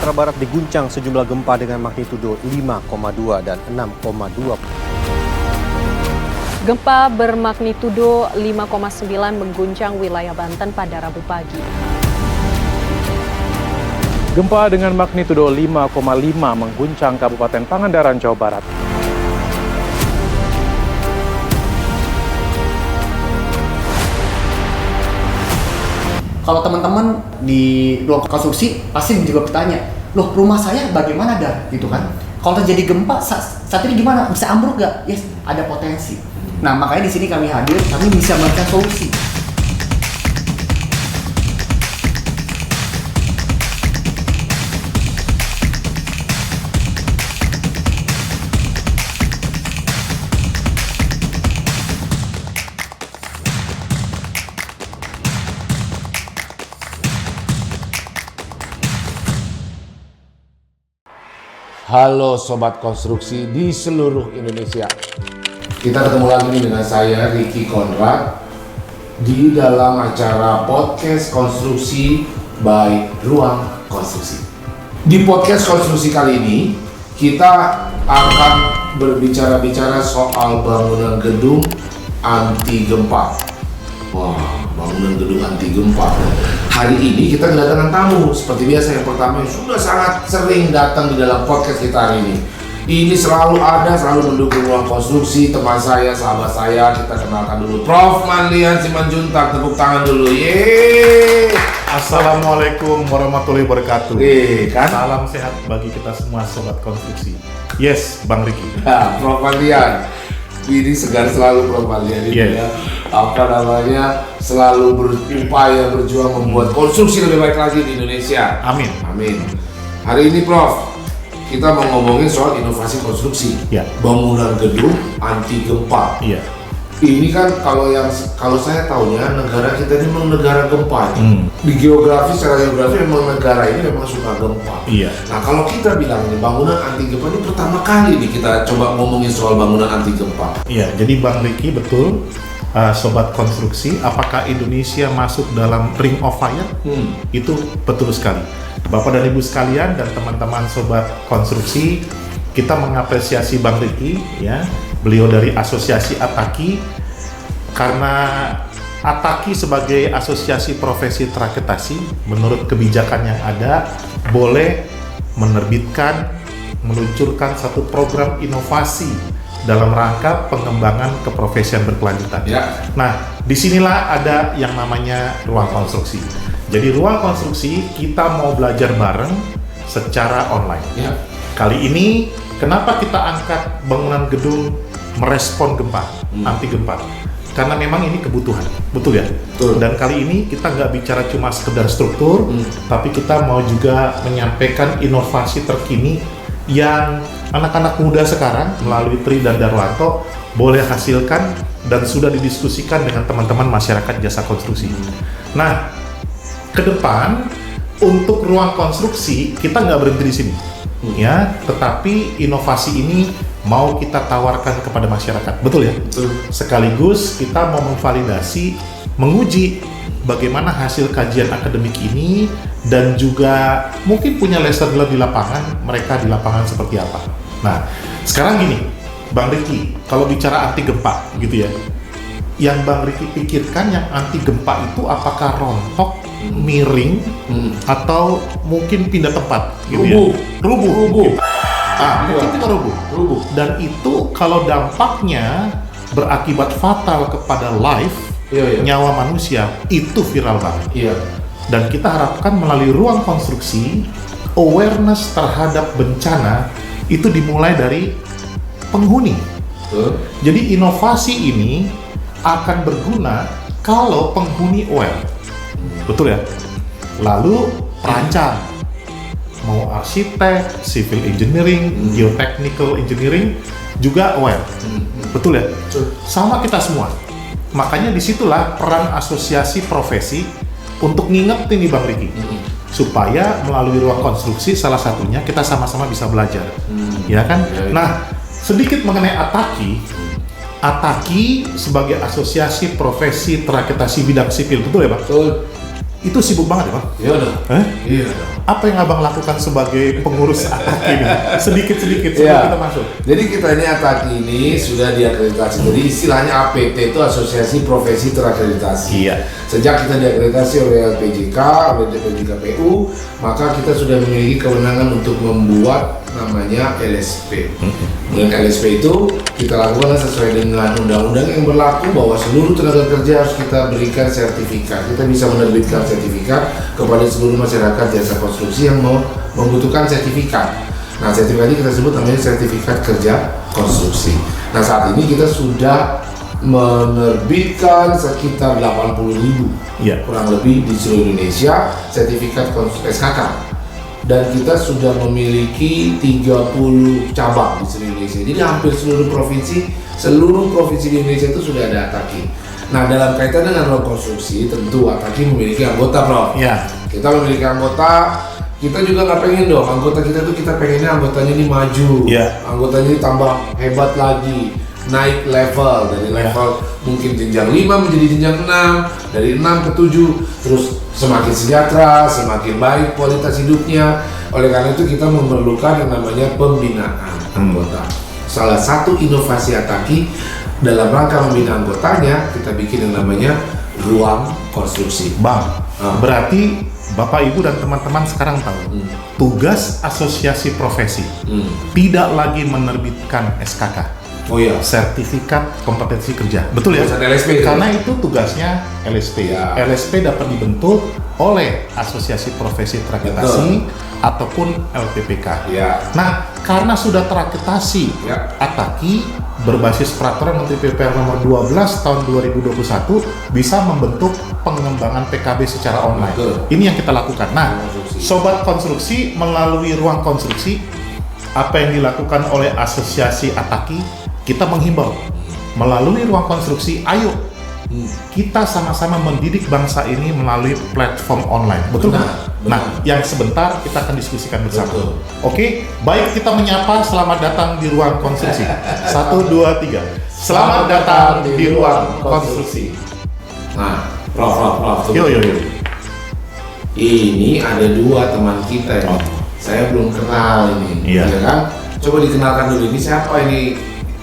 Sumatera Barat diguncang sejumlah gempa dengan magnitudo 5,2 dan 6,2. Gempa bermagnitudo 5,9 mengguncang wilayah Banten pada Rabu pagi. Gempa dengan magnitudo 5,5 mengguncang Kabupaten Pangandaran, Jawa Barat. Kalau teman-teman di ruang konstruksi pasti juga bertanya, loh rumah saya bagaimana dah, gitu kan? Kalau terjadi gempa saat ini gimana? Bisa ambruk nggak? Yes, ada potensi. Nah makanya di sini kami hadir, kami bisa memberikan solusi. Halo Sobat Konstruksi di seluruh Indonesia. Kita ketemu lagi nih dengan saya Ricky Konrad di dalam acara podcast Konstruksi by Ruang Konstruksi. Di podcast Konstruksi kali ini kita akan berbicara-bicara soal bangunan gedung anti gempa. Wah, bangunan gedung anti gempa. Hari ini kita kedatangan tamu seperti biasa. Yang pertama yang sudah sangat sering datang di dalam podcast kita hari ini. Ini selalu ada, selalu mendukung Ruang Konstruksi, teman saya, sahabat saya. Kita kenalkan dulu Prof. Manlian Simanjuntak, tepuk tangan dulu. Yeay. Assalamualaikum warahmatullahi wabarakatuh. Kan? Salam sehat bagi kita semua Sobat Konstruksi. Yes, Bang Ricky. Nah, Prof. Manlian. Ini segar selalu Prof. Manlian ini ya. Selalu berupaya berjuang membuat konstruksi lebih baik lagi di Indonesia. Amin. Amin. Hari ini Prof, kita mau ngomongin soal inovasi konstruksi. Ya. Bangunan gedung anti gempa. Iya. Ini kan kalau saya tahunya negara kita ini memang negara gempa. Di secara geografi memang negara ini memang suka gempa. Iya. Nah kalau kita bilang ini bangunan anti gempa ini pertama kali nih kita coba ngomongin soal bangunan anti gempa. Iya, jadi Bang Ricky betul. Sobat Konstruksi, apakah Indonesia masuk dalam Ring of Fire? Itu betul sekali. Bapak dan Ibu sekalian dan teman-teman Sobat Konstruksi, kita mengapresiasi Bang Ricky, ya, beliau dari Asosiasi Ataki, karena Ataki sebagai asosiasi profesi terakreditasi, menurut kebijakan yang ada, boleh menerbitkan, meluncurkan satu program inovasi dalam rangka pengembangan keprofesian berkelanjutan. Ya. Nah, disinilah ada yang namanya ruang konstruksi. Jadi ruang konstruksi kita mau belajar bareng secara online. Ya. Kali ini kenapa kita angkat bangunan gedung merespon gempa, anti gempa? Karena memang ini kebutuhan, betul ya? Betul. Dan kali ini kita nggak bicara cuma sekedar struktur, tapi kita mau juga menyampaikan inovasi terkini yang anak-anak muda sekarang melalui Tri dan Darwanto boleh hasilkan dan sudah didiskusikan dengan teman-teman masyarakat jasa konstruksi. Nah, ke depan untuk ruang konstruksi kita nggak berhenti di sini, ya. Tetapi inovasi ini mau kita tawarkan kepada masyarakat, betul ya? Betul. Sekaligus kita mau memvalidasi, menguji bagaimana hasil kajian akademik ini dan juga mungkin punya lesson learned di lapangan, mereka di lapangan seperti apa. Nah, sekarang gini, Bang Ricky, kalau bicara anti gempa gitu ya, yang Bang Ricky pikirkan yang anti gempa itu apakah rontok, miring, atau mungkin pindah tempat gitu ya? Rubuh. Mungkin kita rubuh. Dan itu kalau dampaknya berakibat fatal kepada life, nyawa manusia, itu viral banget. Iya. Dan kita harapkan melalui ruang konstruksi, awareness terhadap bencana itu dimulai dari penghuni. Jadi inovasi ini akan berguna kalau penghuni aware. Betul ya? Lalu perancang, mau arsitek, civil engineering, geotechnical engineering juga aware. Betul ya? Sama kita semua. Makanya disitulah peran asosiasi profesi untuk ngingetin nih Bang Ricky, supaya melalui ruang konstruksi salah satunya kita sama-sama bisa belajar, ya kan? Nah, sedikit mengenai Ataki. Ataki sebagai asosiasi profesi terakreditasi bidang sipil, betul ya Bang? Betul. Itu sibuk banget ya Bang? Iya dong. Iya dong. apa yang Abang lakukan sebagai pengurus Ataki ini? Sedikit-sedikit sebelum kita masuk. Jadi kita ini Ataki ini sudah diakreditasi. Jadi istilahnya APT itu Asosiasi Profesi Terakreditasi. Iya. Sejak kita diakreditasi oleh LPJK, oleh DPJKPU, maka kita sudah memiliki kewenangan untuk membuat namanya LSP. Dengan LSP itu kita lakukan sesuai dengan undang-undang yang berlaku bahwa seluruh tenaga kerja harus kita berikan sertifikat. Kita bisa menerbitkan sertifikat kepada seluruh masyarakat jasa konstruksi yang membutuhkan sertifikat. Nah, sertifikat ini kita sebut namanya sertifikat kerja konstruksi. Nah, saat ini kita sudah menerbitkan sekitar 80.000 kurang lebih di seluruh Indonesia sertifikat SKK. Dan kita sudah memiliki 30 cabang di seluruh Indonesia. Jadi hampir seluruh provinsi di Indonesia itu sudah ada Ataki. Nah, dalam kaitan dengan ruang konstruksi, tentu Ataki memiliki anggota, Prof. Iya. Kita memiliki anggota, kita juga nggak pengen dong anggota kita tuh, kita pengennya anggotanya ini maju, anggotanya ini tambah hebat lagi, naik level dari level mungkin jenjang 5 menjadi jenjang 6, dari 6 ke 7, terus semakin sejahtera, semakin baik kualitas hidupnya. Oleh karena itu kita memerlukan yang namanya pembinaan anggota. Salah satu inovasi Ataki dalam rangka membina anggotanya, kita bikin yang namanya ruang konstruksi. Bang, berarti Bapak Ibu dan teman-teman sekarang tahu tugas asosiasi profesi tidak lagi menerbitkan SKK. Oh iya, sertifikat kompetensi kerja. Betul ya? LSP, karena itu tugasnya LSP. LSP dapat dibentuk oleh Asosiasi Profesi Terakreditasi ataupun LPPK. Nah, karena sudah terakreditasi, Ataki berbasis peraturan Menteri PUPR nomor 12 tahun 2021 bisa membentuk pengembangan PKB secara online. Ini yang kita lakukan. Nah, sobat konstruksi melalui ruang konstruksi, apa yang dilakukan oleh Asosiasi Ataki, kita menghimbau melalui ruang konstruksi, ayo kita sama-sama mendidik bangsa ini melalui platform online. Betul kan? Nah, yang sebentar kita akan diskusikan bersama. Oke, baik, kita menyapa selamat datang di ruang konstruksi. 1, 2, 3. Selamat datang di ruang konstruksi. Nah, Prof. Yo. Ini ada 2 teman kita ya. Saya belum kenal ini, ya kan? Coba dikenalkan dulu, ini siapa ini?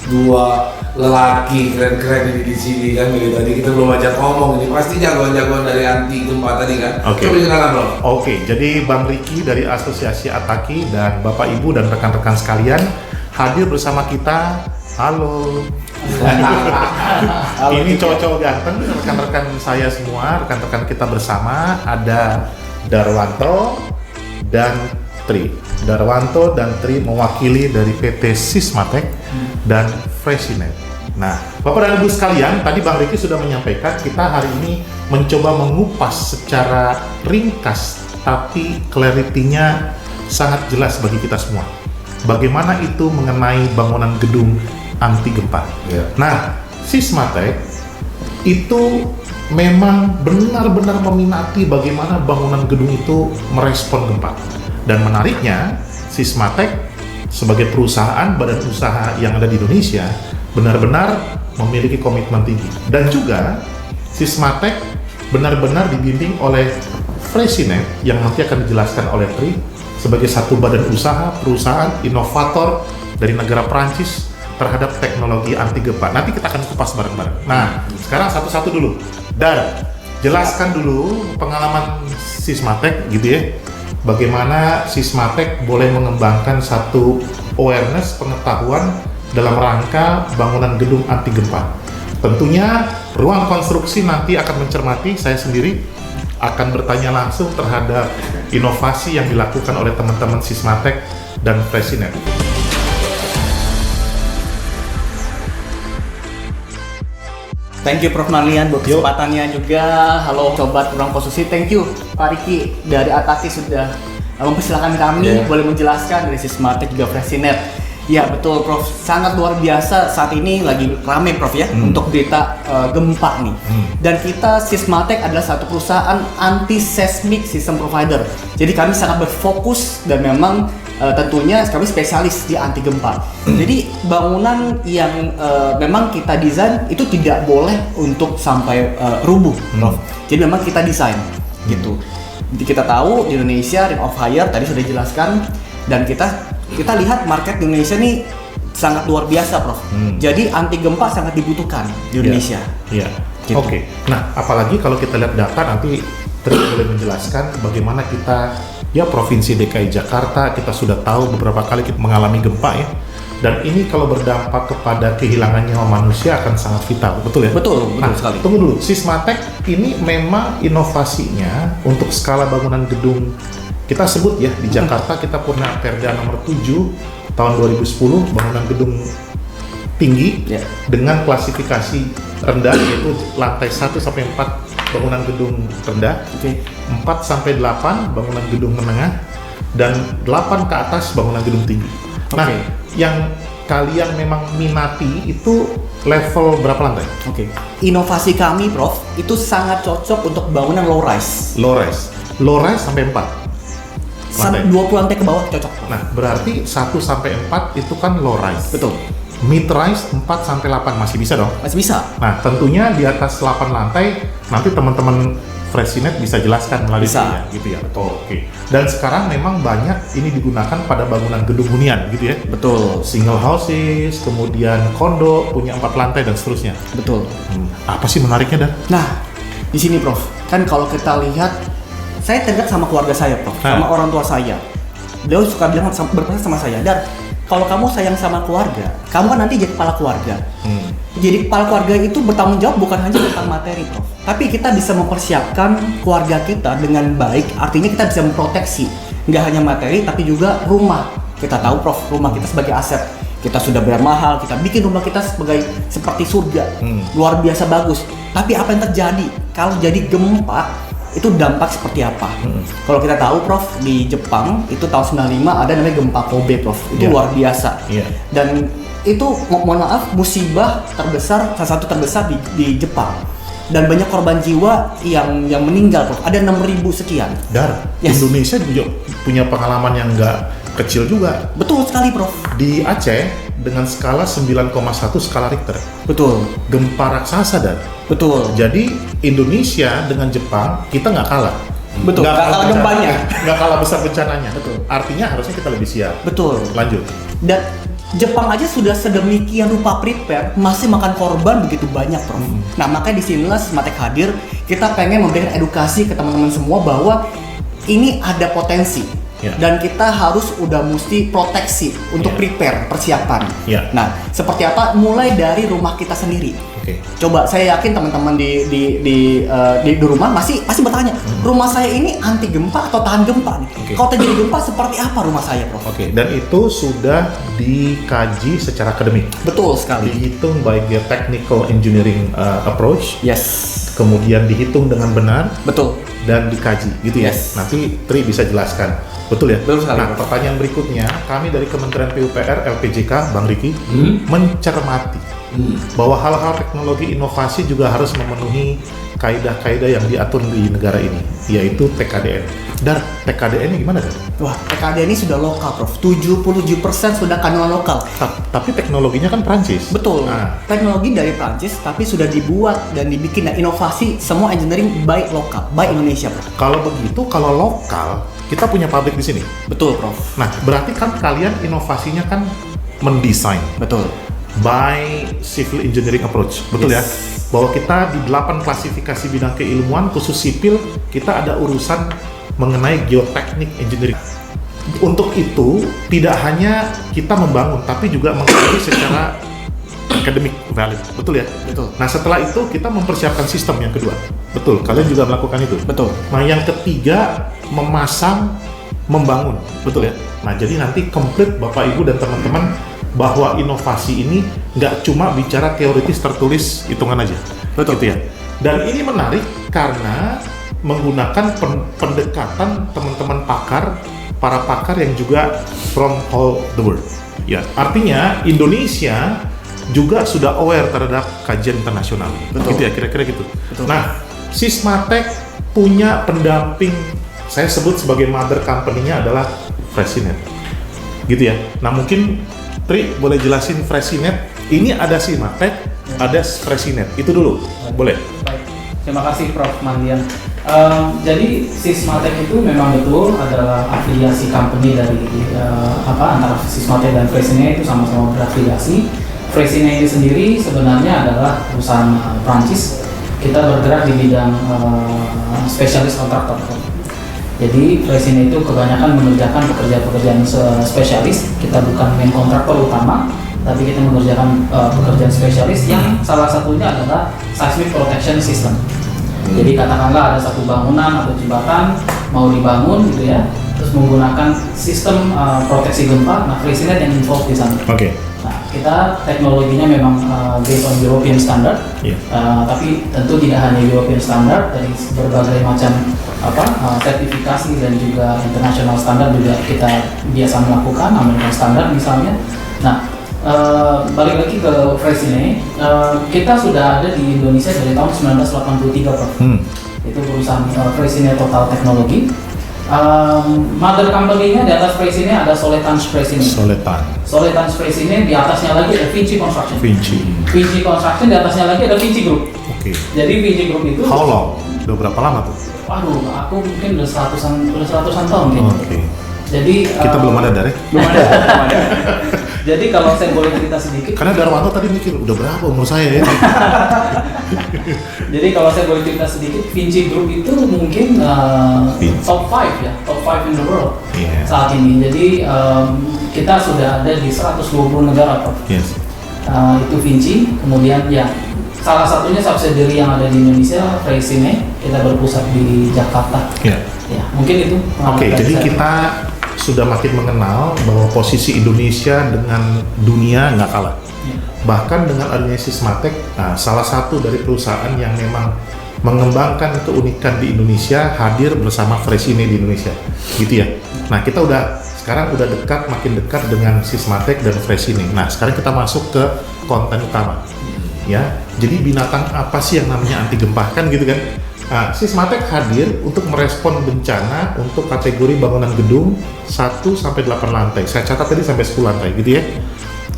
2 lelaki keren-keren ini di sini kan, gitu. Tadi kita belum ajak ngomong, ini pasti jagoan-jagoan dari anti gempa tadi kan. Coba dikenalkan, Bro. Oke, jadi Bang Riki dari Asosiasi Ataki dan Bapak Ibu dan rekan-rekan sekalian hadir bersama kita. Halo. Ini cowok-cowok ganteng, rekan-rekan saya semua, rekan-rekan kita bersama, ada Darwanto dan Tri. Darwanto dan Tri mewakili dari PT Sismatek dan Fresinet. Nah, Bapak dan Ibu sekalian, tadi Bang Riki sudah menyampaikan kita hari ini mencoba mengupas secara ringkas, tapi clarity-nya sangat jelas bagi kita semua. Bagaimana itu mengenai bangunan gedung anti gempa. Nah, Sismatek itu memang benar-benar meminati bagaimana bangunan gedung itu merespon gempa. Dan menariknya, Sismatek sebagai perusahaan badan usaha yang ada di Indonesia benar-benar memiliki komitmen tinggi. Dan juga Sismatek benar-benar dibimbing oleh Fresinet yang nanti akan dijelaskan oleh Tri sebagai satu badan usaha, perusahaan, inovator dari negara Prancis terhadap teknologi anti gempa. Nanti kita akan kupas bareng-bareng. Nah, sekarang satu-satu dulu. Dan jelaskan dulu pengalaman Sismatek gitu ya. Bagaimana Sismatek boleh mengembangkan satu awareness, pengetahuan dalam rangka bangunan gedung anti gempa. Tentunya ruang konstruksi nanti akan mencermati, saya sendiri akan bertanya langsung terhadap inovasi yang dilakukan oleh teman-teman Sismatek dan Fresinet. Thank you Prof. Marlian buat kesempatannya juga. Halo sobat ruang konstruksi, thank you Pak Riki dari Ataki sudah mempersilahkan kami boleh menjelaskan dari Sismatek juga Fresinet. Ya betul Prof, sangat luar biasa saat ini lagi rame Prof ya untuk berita gempa nih. Dan kita Sismatek adalah satu perusahaan anti seismic system provider. Jadi kami sangat berfokus dan memang tentunya kami spesialis di anti gempa. Jadi bangunan yang memang kita desain itu tidak boleh untuk sampai rubuh, Prof. Jadi memang kita desain gitu. Kita tahu di Indonesia ring of fire tadi sudah dijelaskan, dan kita lihat market di Indonesia nih sangat luar biasa, Prof. Jadi anti gempa sangat dibutuhkan di Indonesia. Iya. Gitu. Oke. Nah, apalagi kalau kita lihat data nanti Tri boleh menjelaskan bagaimana kita Provinsi DKI Jakarta kita sudah tahu beberapa kali kita mengalami gempa ya. Dan ini kalau berdampak kepada kehilangan nyawa manusia akan sangat vital, betul ya? Betul sekali. Tunggu dulu, Sismatek ini memang inovasinya untuk skala bangunan gedung. Kita sebut ya, di Jakarta kita punya Perda nomor 7 tahun 2010, bangunan gedung tinggi dengan klasifikasi rendah, yaitu lantai 1 sampai 4 bangunan gedung rendah, 4 sampai 8 bangunan gedung menengah, dan 8 ke atas bangunan gedung tinggi. Nah, yang kalian memang minati itu level berapa lantai? Inovasi kami, Prof, itu sangat cocok untuk bangunan low rise. Low rise sampai 4 lantai. 20 lantai ke bawah cocok. Nah, berarti 1 sampai 4 itu kan low rise. Betul. Mid rise 4 sampai 8 masih bisa dong? Masih bisa. Nah, tentunya di atas 8 lantai nanti teman-teman Fresinet bisa jelaskan melalui saya, gitu ya. Oke. Dan sekarang memang banyak ini digunakan pada bangunan gedung hunian, gitu ya. Betul. Single houses, kemudian kondo punya 4 lantai dan seterusnya. Betul. Apa sih menariknya, Dan? Nah, di sini, Prof, kan kalau kita lihat, saya teringat sama keluarga saya, Prof, sama orang tua saya. Beliau suka bilang berpesan sama saya, Dan, kalau kamu sayang sama keluarga, kamu kan nanti jadi kepala keluarga. Jadi kepala keluarga itu bertanggung jawab bukan hanya tentang materi, Prof. Tapi kita bisa mempersiapkan keluarga kita dengan baik, artinya kita bisa memproteksi. Nggak hanya materi, tapi juga rumah. Kita tahu, Prof, rumah kita sebagai aset. Kita sudah bayar mahal, kita bikin rumah kita seperti surga. Luar biasa bagus. Tapi apa yang terjadi? Kalau jadi gempa, itu dampak seperti apa? Kalau kita tahu, Prof, di Jepang itu tahun 95 ada namanya gempa Kobe, Prof. Itu luar biasa. Dan itu mohon maaf musibah terbesar, salah satu terbesar di Jepang. Dan banyak korban jiwa yang meninggal, Prof. Ada 6.000 sekian. Indonesia juga punya pengalaman yang nggak kecil juga. Betul sekali, Prof. Di Aceh dengan skala 9,1 skala Richter. Betul. Gempa raksasa, Dan. Betul. Jadi Indonesia dengan Jepang kita nggak kalah. Betul. Nggak kalah gempanya. Nggak kalah besar bencananya. Betul. Artinya harusnya kita lebih siap. Betul. Lanjut. Dan Jepang aja sudah sedemikian rupa prepare, masih makan korban begitu banyak, Prof. Nah, makanya di sinilah Sismatek hadir. Kita pengen memberikan edukasi ke teman-teman semua bahwa ini ada potensi. Dan kita harus udah mesti proteksi untuk prepare, persiapan. Nah, seperti apa? Mulai dari rumah kita sendiri. Coba, saya yakin teman-teman di rumah masih bertanya, rumah saya ini anti gempa atau tahan gempa nih? Kalau terjadi gempa seperti apa rumah saya, Prof? Dan itu sudah dikaji secara akademik. Betul sekali. Dihitung by geotechnical engineering approach. Kemudian dihitung dengan benar. Betul. Dan dikaji, gitu ya. Nanti Tri bisa jelaskan. Betul ya? Betul sekali. Nah, pertanyaan berikutnya, kami dari Kementerian PUPR, LPJK, Bang Riki, mencermati bahwa hal-hal teknologi inovasi juga harus memenuhi kaidah-kaidah yang diatur di negara ini, yaitu TKDN. Dan TKDN ini gimana, Dan? Wah, TKDN ini sudah lokal, Prof. 77% sudah kandungan lokal. Tapi teknologinya kan Prancis. Betul. Teknologi dari Prancis, tapi sudah dibuat dan dibikin. Nah, inovasi semua engineering by lokal, by Indonesia, Prof. Kalau begitu, kalau lokal, kita punya pabrik di sini. Betul, Prof. Nah, berarti kan kalian inovasinya kan mendesain. Betul. By civil engineering approach, betul ya? Bahwa kita di 8 klasifikasi bidang keilmuan khusus sipil, kita ada urusan mengenai geoteknik engineering. Untuk itu, tidak hanya kita membangun, tapi juga mengkaji secara academic valid, betul ya? Betul. Nah, setelah itu kita mempersiapkan sistem yang kedua. Betul, kalian juga melakukan itu? Betul. Nah, yang ketiga, memasang, membangun, betul ya? Nah, jadi nanti komplit Bapak Ibu dan teman-teman bahwa inovasi ini nggak cuma bicara teoritis tertulis hitungan aja. Betul. Gitu ya. Dan ini menarik karena menggunakan pendekatan teman-teman pakar, para pakar yang juga from all the world. Ya, artinya Indonesia juga sudah aware terhadap kajian internasional. Betul. Gitu ya, kira-kira gitu. Betul. Nah, Sismatek punya pendamping, saya sebut sebagai mother company-nya adalah Fresinet. Gitu ya. Nah, mungkin Tri boleh jelasin Fresinet. Ini ada Sismatek, ada Fresinet. Itu dulu. Boleh? Baik. Terima kasih, Prof. Mandian. Jadi Sysmatek itu memang betul adalah afiliasi company dari antara Sysmatek dan Freyssinet itu sama-sama berafiliasi. Freyssinet ini sendiri sebenarnya adalah perusahaan Prancis. Kita bergerak di bidang spesialis kontraktor. Jadi Freyssinet itu kebanyakan mengerjakan pekerjaan spesialis. Kita bukan main kontraktor utama, tapi kita mengerjakan pekerjaan spesialis yang salah satunya adalah seismic protection system. Jadi katakanlah ada satu bangunan atau jembatan mau dibangun gitu ya, terus menggunakan sistem proteksi gempa. Nah, Freyssinet yang involved di sana. Oke. Nah, kita teknologinya memang based on European standard, tapi tentu tidak hanya European standard, dari berbagai macam sertifikasi dan juga international standard juga kita biasa melakukan, American standard misalnya. Nah, balik lagi ke Freyssinet, kita sudah ada di Indonesia dari tahun 1983, Prof. Itu perusahaan Freyssinet Total Teknologi. Mother company-nya di atas Freyssinet ada Soletanz Freyssinet. Soletanz Freyssinet, di atasnya lagi ada Vinci Construction. Vinci Construction, di atasnya lagi ada Vinci Group. Oke. Jadi Vinci Group itu. How long? Udah berapa lama tuh? Waduh, aku mungkin udah seratusan tahun gitu. Oke. Jadi Kita belum ada Dar ya? belum ada. Jadi kalau saya boleh cerita sedikit. Karena Darwanto tadi mikir udah berapa umur saya ya? Jadi kalau saya boleh cerita sedikit, Vinci Group itu mungkin top 5 ya, top 5 in the world saat ini. Jadi kita sudah ada di 120 negara, Prof. Yes. Itu Vinci, kemudian ya salah satunya subsidiary yang ada di Indonesia, Freyssinet, kita berpusat di Jakarta. Ya, mungkin itu. Oke, jadi kita sudah makin mengenal bahwa posisi Indonesia dengan dunia nggak kalah. Bahkan dengan adanya Sysmatek, salah satu dari perusahaan yang memang mengembangkan keunikan di Indonesia hadir bersama Freyssinet di Indonesia, gitu ya. Nah, kita sekarang udah makin dekat dengan Sysmatek dan Freyssinet. Nah, sekarang kita masuk ke konten utama, ya. Jadi binatang apa sih yang namanya anti gempa kan, gitu kan? Sysmatek hadir untuk merespon bencana untuk kategori bangunan gedung 1-8 lantai. Saya catat tadi sampai 10 lantai, gitu ya.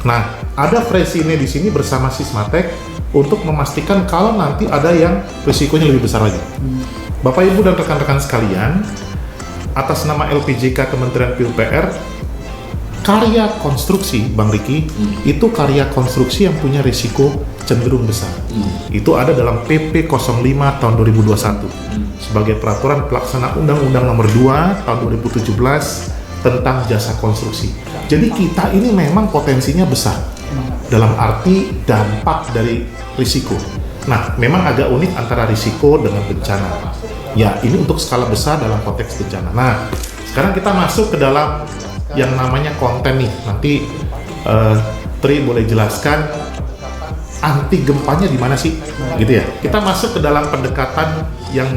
Nah, ada Freyssinet di sini bersama Sysmatek untuk memastikan kalau nanti ada yang risikonya lebih besar lagi. Bapak, Ibu, dan rekan-rekan sekalian, atas nama LPJK Kementerian PUPR, karya konstruksi, Bang Riki, itu karya konstruksi yang punya risiko cenderung besar. Itu ada dalam PP 05 tahun 2021 sebagai peraturan pelaksana Undang-Undang Nomor 2 tahun 2017 tentang jasa konstruksi. Jadi kita ini memang potensinya besar dalam arti dampak dari risiko. Nah, memang agak unik antara risiko dengan bencana. Ya, ini untuk skala besar dalam konteks bencana. Nah, sekarang kita masuk ke dalam yang namanya konten nih. Nanti Tri boleh jelaskan anti gempanya di mana sih, gitu ya. Kita masuk ke dalam pendekatan yang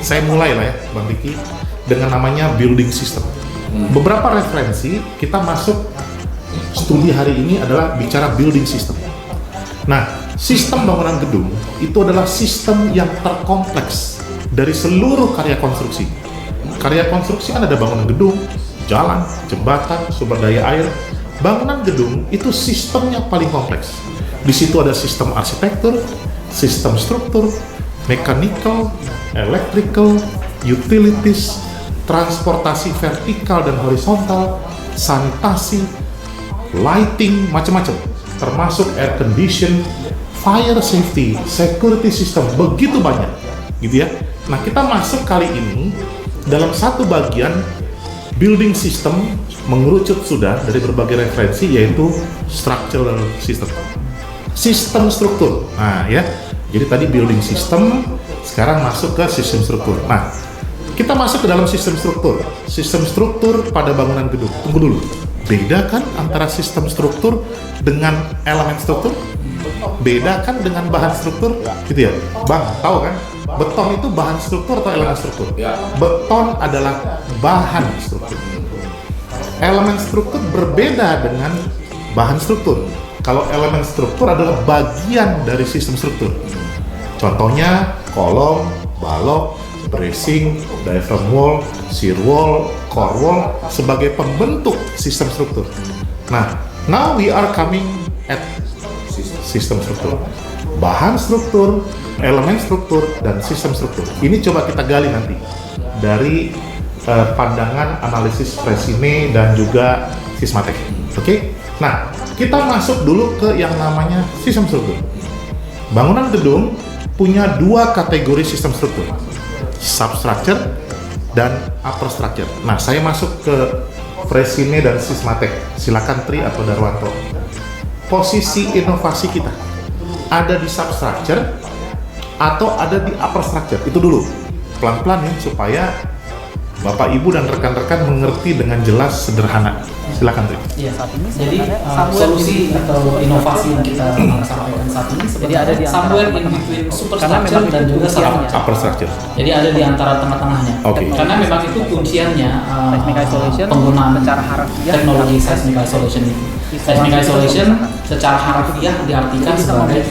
saya mulai lah ya, Bang Riki, dengan namanya building system. Beberapa referensi kita masuk studi hari ini adalah bicara building system. Nah, sistem bangunan gedung itu adalah sistem yang terkompleks dari seluruh karya konstruksi. Karya konstruksi kan ada bangunan gedung, jalan, jembatan, sumber daya air. Bangunan gedung itu sistemnya paling kompleks. Di situ ada sistem arsitektur, sistem struktur, mechanical, electrical, utilities, transportasi vertikal dan horizontal, sanitasi, lighting, macam-macam, termasuk air condition, fire safety, security system, begitu banyak, gitu ya. Nah, kita masuk kali ini dalam satu bagian building system, mengerucut sudah dari berbagai referensi, yaitu structural system. Sistem struktur. Nah, ya. Jadi tadi building system, sekarang masuk ke sistem struktur. Nah, kita masuk ke dalam sistem struktur. Sistem struktur pada bangunan gedung. Tunggu dulu. Beda kan antara sistem struktur dengan elemen struktur? Beda kan dengan bahan struktur? Gitu ya. Bang, tahu kan? Beton itu bahan struktur atau elemen struktur? Beton adalah bahan struktur. Elemen struktur berbeda dengan bahan struktur. Kalau elemen struktur adalah bagian dari sistem struktur. Contohnya kolom, balok, bracing, diaphragm wall, shear wall, core wall sebagai pembentuk sistem struktur. Nah, now we are coming at sistem struktur. bahan struktur, elemen struktur, dan sistem struktur. Ini coba kita gali nanti dari pandangan analisis Fresine dan juga Sysmatek. Oke? Nah, kita masuk dulu ke yang namanya sistem struktur. Bangunan gedung punya dua kategori sistem struktur, substructure dan upper structure. Nah, saya masuk ke Fresine dan Sysmatek. Silakan Tri atau Darwanto. Posisi inovasi kita ada di substructure atau ada di upper structure? Itu dulu, pelan-pelan ya, supaya Bapak, Ibu, dan rekan-rekan mengerti dengan jelas, sederhana. Silakan Tri. Iya, jadi solusi atau inovasi yang kita sampaikan saat ini sebenarnya somewhere in between superstructure dan juga Upper structure. Jadi ada di antara tengah-tengahnya. Oke. Karena memang itu kunciannya penggunaan teknologi seismic isolation ini. Seismic isolation secara harfiah diartikan sebagai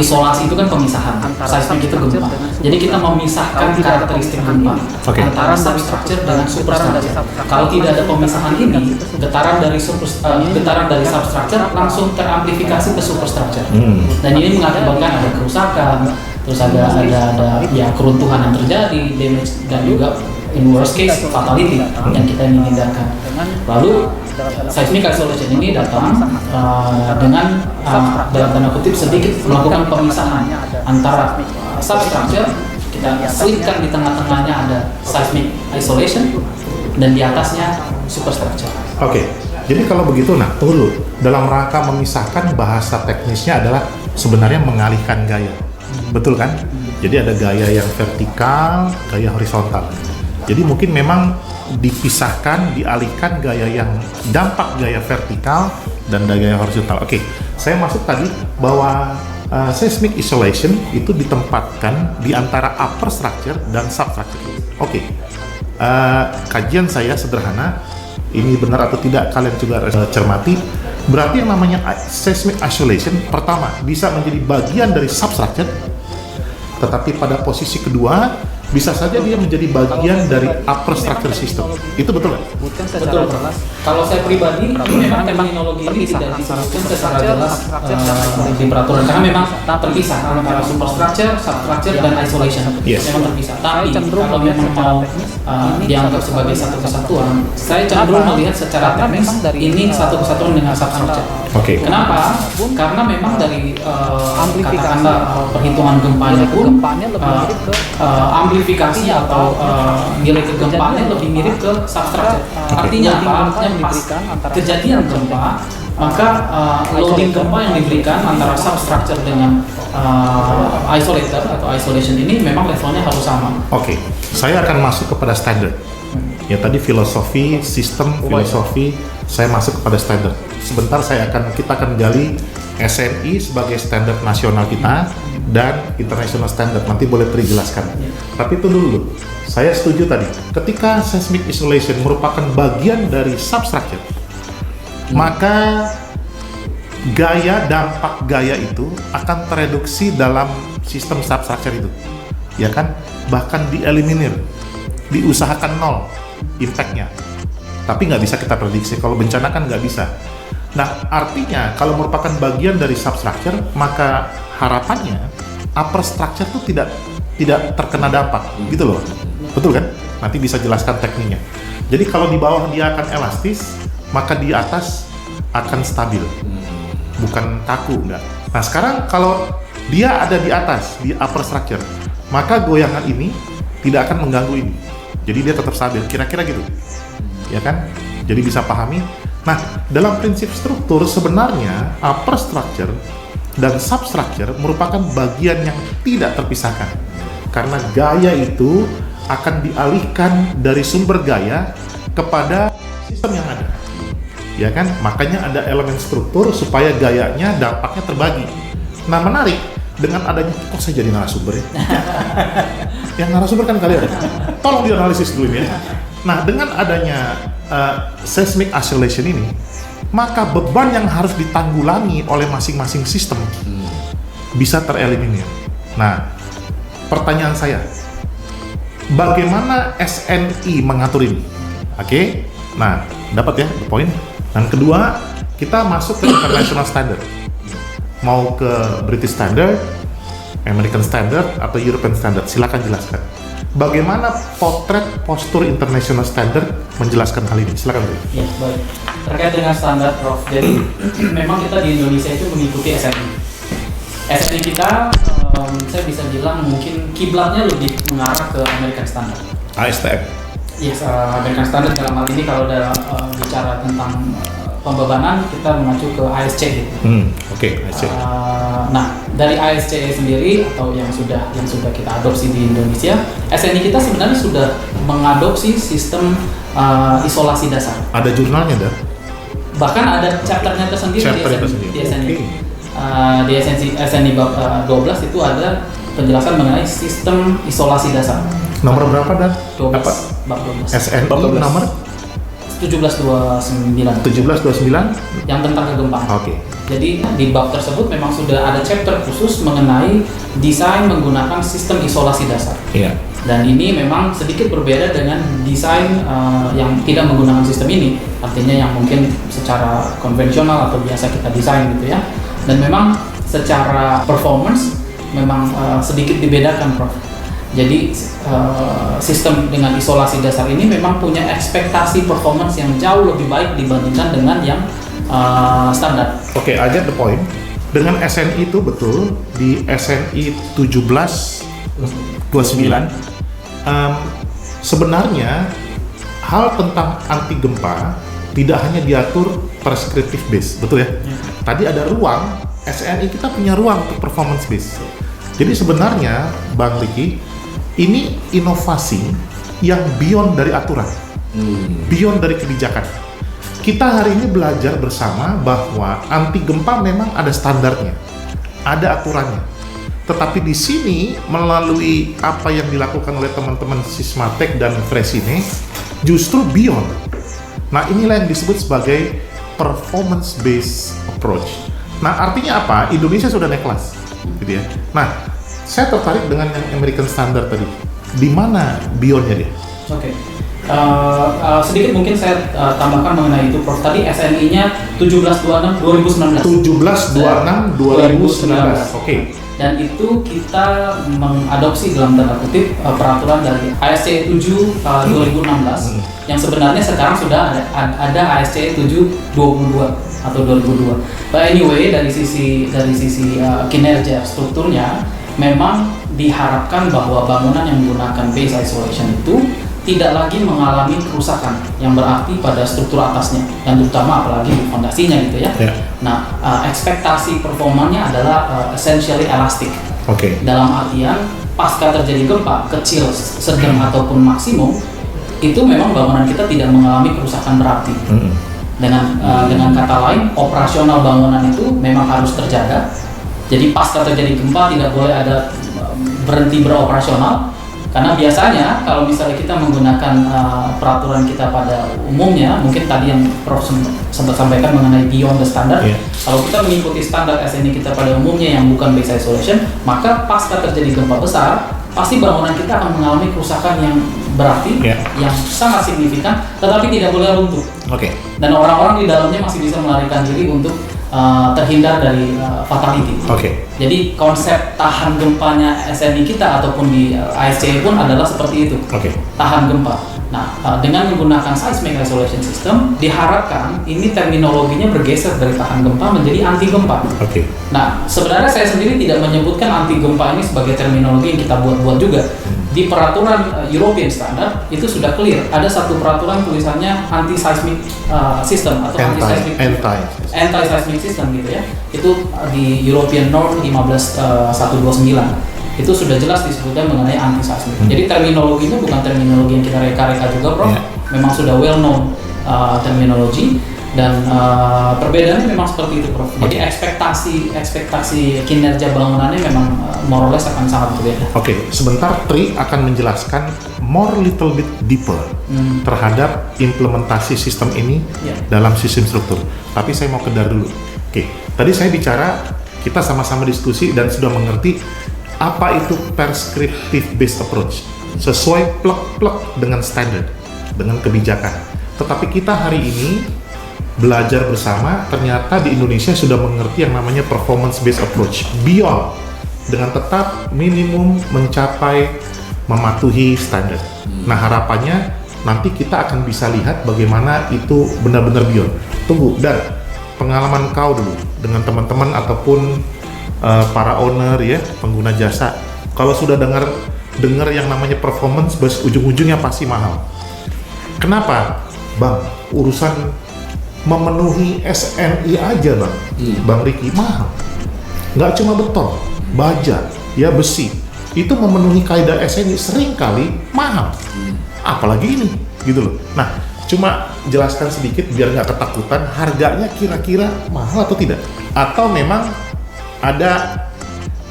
isolasi, itu kan pemisahan. Seismic itu gempa. Jadi kita memisahkan karakteristik gempa antara substructure dengan superstructure. Kalau tidak ada pemisahan ini, getaran dari substructure langsung teramplifikasi ke superstructure. Dan ini mengakibatkan ada kerusakan, terus ada ya keruntuhan yang terjadi, damage, dan juga in worst case fatality yang kita ingin hindarkan. Lalu seismic isolation ini datang dengan dalam tanda kutip sedikit melakukan pemisahan antara substructure, kita selipkan di tengah-tengahnya ada seismic isolation dan di atasnya superstructure. Oke, jadi kalau begitu, nah tunggu dulu. Dalam rangka memisahkan, bahasa teknisnya adalah sebenarnya mengalihkan gaya. Betul kan? Jadi ada gaya yang vertikal, gaya horizontal. Jadi mungkin memang dipisahkan, dialihkan gaya yang dampak gaya vertikal dan gaya horizontal. Oke, saya masuk tadi bahwa seismic isolation itu ditempatkan di antara upper structure dan substructure. Oke, kajian saya sederhana, ini benar atau tidak kalian juga cermati. Berarti yang namanya seismic isolation pertama bisa menjadi bagian dari substructure, tetapi pada posisi kedua bisa saja dia menjadi bagian dari upper structure system. Itu betul nggak? Betul. Kalau saya pribadi, memang terminologi ini tidak disebutkan secara jelas di peraturan, karena memang terpisah antara superstructure, substructure, dan isolation. Memang terpisah. Tapi kalau memang mau dianggap sebagai satu kesatuan, saya cenderung melihat secara teknis ini satu kesatuan dengan substructure. Kenapa? Karena memang dari katakanlah perhitungan gempanya pun amplifikasi atau nilai kegempaannya lebih mirip ke substructure. Artinya apa? Artinya pas kejadian gempa, maka loading gempa yang diberikan antara substructure dengan isolator atau isolation ini memang levelnya harus sama. Oke, saya akan masuk kepada standar. Ya tadi filosofi, sistem, filosofi, saya masuk kepada standar. Sebentar kita akan gali SNI sebagai standar nasional kita dan international standard. Nanti boleh dijelaskan. Tapi itu dulu. Saya setuju tadi. Ketika seismic isolation merupakan bagian dari substructure, maka dampak gaya itu akan tereduksi dalam sistem substructure itu. Ya kan? Bahkan dieliminir. Diusahakan nol impact-nya. Tapi nggak bisa kita prediksi. Kalau bencana kan nggak bisa. Nah, artinya kalau merupakan bagian dari substructure, maka harapannya upper structure itu tidak terkena dampak, gitu loh. Betul kan? Nanti bisa jelaskan tekniknya. Jadi kalau di bawah dia akan elastis, maka di atas akan stabil. Bukan kaku, enggak. Nah, sekarang kalau dia ada di atas, di upper structure, maka goyangan ini tidak akan mengganggu ini. Jadi dia tetap stabil, kira-kira gitu. Ya kan? Jadi bisa pahami. Nah, dalam prinsip struktur sebenarnya upper structure dan substructure merupakan bagian yang tidak terpisahkan. Karena gaya itu akan dialihkan dari sumber gaya kepada sistem yang ada. Ya kan? Makanya ada elemen struktur supaya gayanya, dampaknya terbagi. Nah, menarik dengan adanya, kok saya jadi narasumber ya? Yang narasumber kan kalian. Tolong dianalisis dulu ini ya. Nah, dengan adanya seismic isolation ini, maka beban yang harus ditanggulangi oleh masing-masing sistem bisa tereliminir. Nah, pertanyaan saya, bagaimana SNI mengatur ini? Oke, nah dapat ya poin. Dan kedua, kita masuk ke international standard. mau ke British Standard, American Standard, atau European Standard? Silakan jelaskan. Bagaimana potret postur International Standard menjelaskan hal ini? Silakan, Bu. Ya, baik. Terkait dengan standar, Prof. Jadi memang kita di Indonesia itu mengikuti SNI. SNI kita, saya bisa bilang mungkin kiblatnya lebih mengarah ke American Standard. ASTM. Yes, American Standard dalam hal ini kalau udah bicara tentang pembebanan, kita mengacu ke ASCE. Oke, ASCE. Nah, dari ASCE sendiri atau yang sudah kita adopsi di Indonesia, SNI kita sebenarnya sudah mengadopsi sistem isolasi dasar. Ada jurnalnya, dah? Bahkan ada chapternya tersendiri di SNI. Di SNI bab 12 itu ada penjelasan mengenai sistem isolasi dasar. Nomor berapa, Dan? 12, bab 12. SNI nomor 1729 yang tentang kegempaan. Oke. Jadi di bab tersebut memang sudah ada chapter khusus mengenai desain menggunakan sistem isolasi dasar. Iya. Dan ini memang sedikit berbeda dengan desain yang tidak menggunakan sistem ini. Artinya yang mungkin secara konvensional atau biasa kita desain gitu ya. Dan memang secara performance memang sedikit dibedakan, Prof. Jadi sistem dengan isolasi dasar ini memang punya ekspektasi performance yang jauh lebih baik dibandingkan dengan yang standar. Oke, I get the point. Dengan SNI itu betul, di SNI 1729 sebenarnya hal tentang anti gempa tidak hanya diatur prescriptive base, betul ya? Tadi ada ruang, SNI kita punya ruang untuk performance base. Jadi sebenarnya, Bang Ricky, ini inovasi yang beyond dari aturan, beyond dari kebijakan. Kita hari ini belajar bersama bahwa anti gempa memang ada standarnya, ada aturannya. Tetapi di sini melalui apa yang dilakukan oleh teman-teman Sismatek dan Fresine justru beyond. Nah, inilah yang disebut sebagai performance based approach. Nah, artinya apa? Indonesia sudah naik kelas, gitu ya. Nah, saya tertarik dengan yang American Standard tadi. Di mana beyondnya dia? Oke. Sedikit mungkin saya tambahkan mengenai itu, Prof. Tadi SNI-nya 1726 1726 2019. Oke. Dan itu kita mengadopsi dalam tanda kutip peraturan dari ASCE 7 2016 yang sebenarnya sekarang sudah ada ASCE 722 atau 2002. But anyway, dari sisi kinerja strukturnya memang diharapkan bahwa bangunan yang menggunakan base isolation itu tidak lagi mengalami kerusakan yang berarti pada struktur atasnya, dan terutama apalagi fondasinya gitu ya. Nah, ekspektasi performanya adalah essentially elastic. Dalam artian pasca terjadi gempa kecil, sedang ataupun maksimum, itu memang bangunan kita tidak mengalami kerusakan berarti. Dengan kata lain, operasional bangunan itu memang harus terjaga. Jadi pasca terjadi gempa tidak boleh ada berhenti beroperasional. Karena biasanya kalau misalnya kita menggunakan peraturan kita pada umumnya, mungkin tadi yang Prof sempat sampaikan mengenai beyond the standard, kalau kita mengikuti standar SNI kita pada umumnya yang bukan base isolation, maka pasca terjadi gempa besar, pasti bangunan kita akan mengalami kerusakan yang berarti, yang sangat signifikan, tetapi tidak boleh runtuh. Dan orang-orang di dalamnya masih bisa melarikan diri untuk terhindar dari fatality. Jadi konsep tahan gempanya SNI kita ataupun di ASCE pun adalah seperti itu. Tahan gempa. Nah, dengan menggunakan seismic isolation system diharapkan ini terminologinya bergeser dari tahan gempa menjadi anti gempa. Nah, sebenarnya saya sendiri tidak menyebutkan anti gempa ini sebagai terminologi yang kita buat-buat juga. Di peraturan European Standard itu sudah clear, ada satu peraturan tulisannya anti-seismic system atau anti-seismic system gitu ya. Itu di European Norm 15129. Itu sudah jelas disebutkan mengenai anti-seismic. Jadi terminologinya bukan terminologi yang kita reka-reka juga, Prof. Memang sudah well known terminologi. Dan perbedaannya memang seperti itu, Prof. Jadi ekspektasi kinerja bangunannya memang more or less akan sangat berbeda. Sebentar Tri akan menjelaskan more little bit deeper terhadap implementasi sistem ini dalam sistem struktur. Tapi saya mau kedar dulu. Tadi saya bicara, kita sama-sama diskusi dan sudah mengerti apa itu prescriptive based approach, sesuai plek-plek dengan standar, dengan kebijakan. Tetapi kita hari ini belajar bersama, ternyata di Indonesia sudah mengerti yang namanya performance based approach, beyond, dengan tetap minimum mencapai mematuhi standar. Nah, harapannya nanti kita akan bisa lihat bagaimana itu benar-benar beyond. Tunggu, dan pengalaman kau dulu dengan teman-teman ataupun para owner ya, pengguna jasa, kalau sudah dengar yang namanya performance based, ujung-ujungnya pasti mahal. Kenapa? Bang, urusan memenuhi SNI aja bang, Bang Riki, mahal. Nggak cuma beton, baja, ya besi, itu memenuhi kaidah SNI seringkali mahal. Apalagi ini, gitu loh. Nah, cuma jelaskan sedikit biar nggak ketakutan, harganya kira-kira mahal atau tidak? Atau memang ada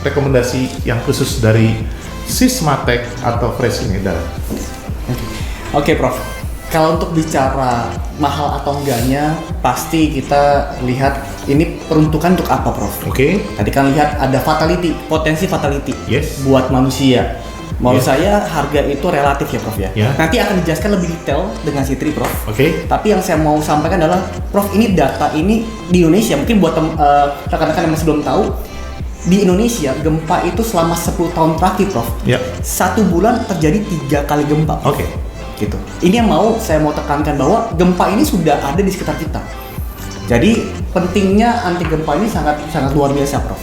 rekomendasi yang khusus dari Sysmatek atau Fresneda? Oke, Prof. Kalau untuk bicara mahal atau enggaknya, pasti kita lihat ini peruntukan untuk apa, Prof? Oke. Tadi kan lihat ada fatality, potensi fatality Yes. buat manusia. Menurut Yes. saya harga itu relatif ya, Prof ya. Ya. Nanti akan dijelaskan lebih detail dengan Sitri, Prof. Oke. Tapi yang saya mau sampaikan adalah, Prof, ini data ini di Indonesia, mungkin buat rekan-rekan yang masih belum tahu, di Indonesia gempa itu selama 10 tahun terakhir, Prof. Ya. 1 bulan terjadi 3 kali gempa. Oke. Gitu. Ini yang saya mau tekankan bahwa gempa ini sudah ada di sekitar kita. Jadi pentingnya anti gempa ini sangat luar biasa, Prof.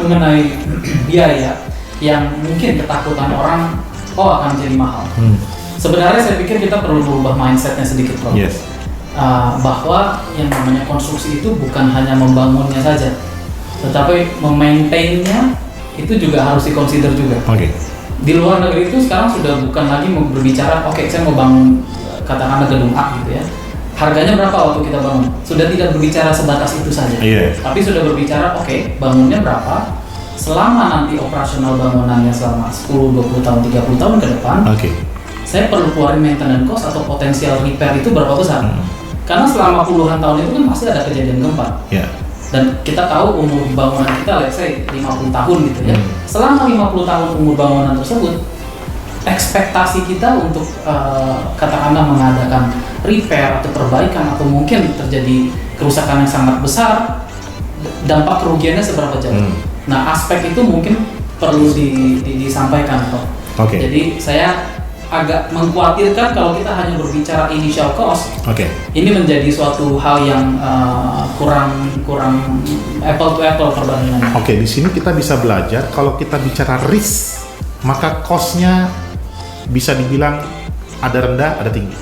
Mengenai biaya yang mungkin ketakutan orang akan jadi mahal. Sebenarnya saya pikir kita perlu berubah mindsetnya sedikit, Prof. Yes. Bahwa yang namanya konstruksi itu bukan hanya membangunnya saja, tetapi memaintainnya itu juga harus dikonsider juga. Oke. Di luar negeri itu sekarang sudah bukan lagi berbicara, oke, saya mau bangun katakanlah gedung A gitu ya. Harganya berapa waktu kita bangun? Sudah tidak berbicara sebatas itu saja. Iya. Tapi sudah berbicara, oke, bangunnya berapa? Selama nanti operasional bangunannya selama 10, 20 tahun, 30 tahun ke depan, Oke. saya perlu keluarin maintenance cost atau potensial repair itu berapa besar? Karena selama puluhan tahun itu kan pasti ada kejadian gempa. Ya. Dan kita tahu umur bangunan kita, let's say 50 tahun gitu ya. Selama 50 tahun umur bangunan tersebut, ekspektasi kita untuk katakanlah mengadakan repair atau perbaikan atau mungkin terjadi kerusakan yang sangat besar, dampak kerugiannya seberapa jauh. Nah, aspek itu mungkin perlu disampaikan, Prof. Oke. Jadi saya agak mengkhawatirkan kalau kita hanya berbicara initial cost. Oke. Ini menjadi suatu hal yang kurang apple to apple perbandingannya. Oke, di sini kita bisa belajar kalau kita bicara risk, maka cost-nya bisa dibilang ada rendah, ada tinggi.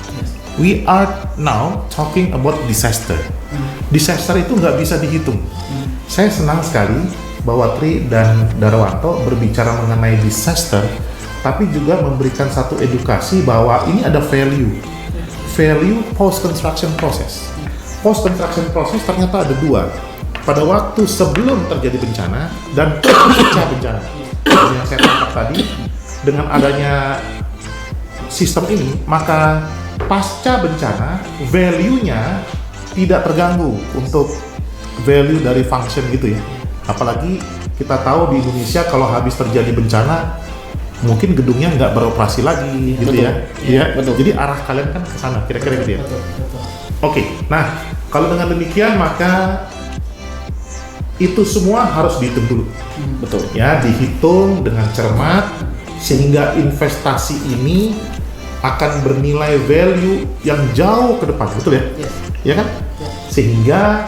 We are now talking about disaster. Disaster itu nggak bisa dihitung. Saya senang sekali bahwa Tri dan Darwanto berbicara mengenai disaster, tapi juga memberikan satu edukasi bahwa ini ada value post construction process. Post construction process ternyata ada 2. Pada waktu sebelum terjadi bencana dan pasca bencana. Yang saya tangkap tadi, dengan adanya sistem ini, maka pasca bencana value-nya tidak terganggu untuk value dari function gitu ya. Apalagi kita tahu di Indonesia kalau habis terjadi bencana mungkin gedungnya nggak beroperasi lagi gitu betul. ya. Iya, betul. Jadi arah kalian kan ke sana kira-kira gitu ya. Betul. Oke. Nah, kalau dengan demikian maka itu semua harus dihitung dulu. Betul. Ya, dihitung dengan cermat sehingga investasi ini akan bernilai value yang jauh ke depan, betul ya? Yes. Ya kan? Sehingga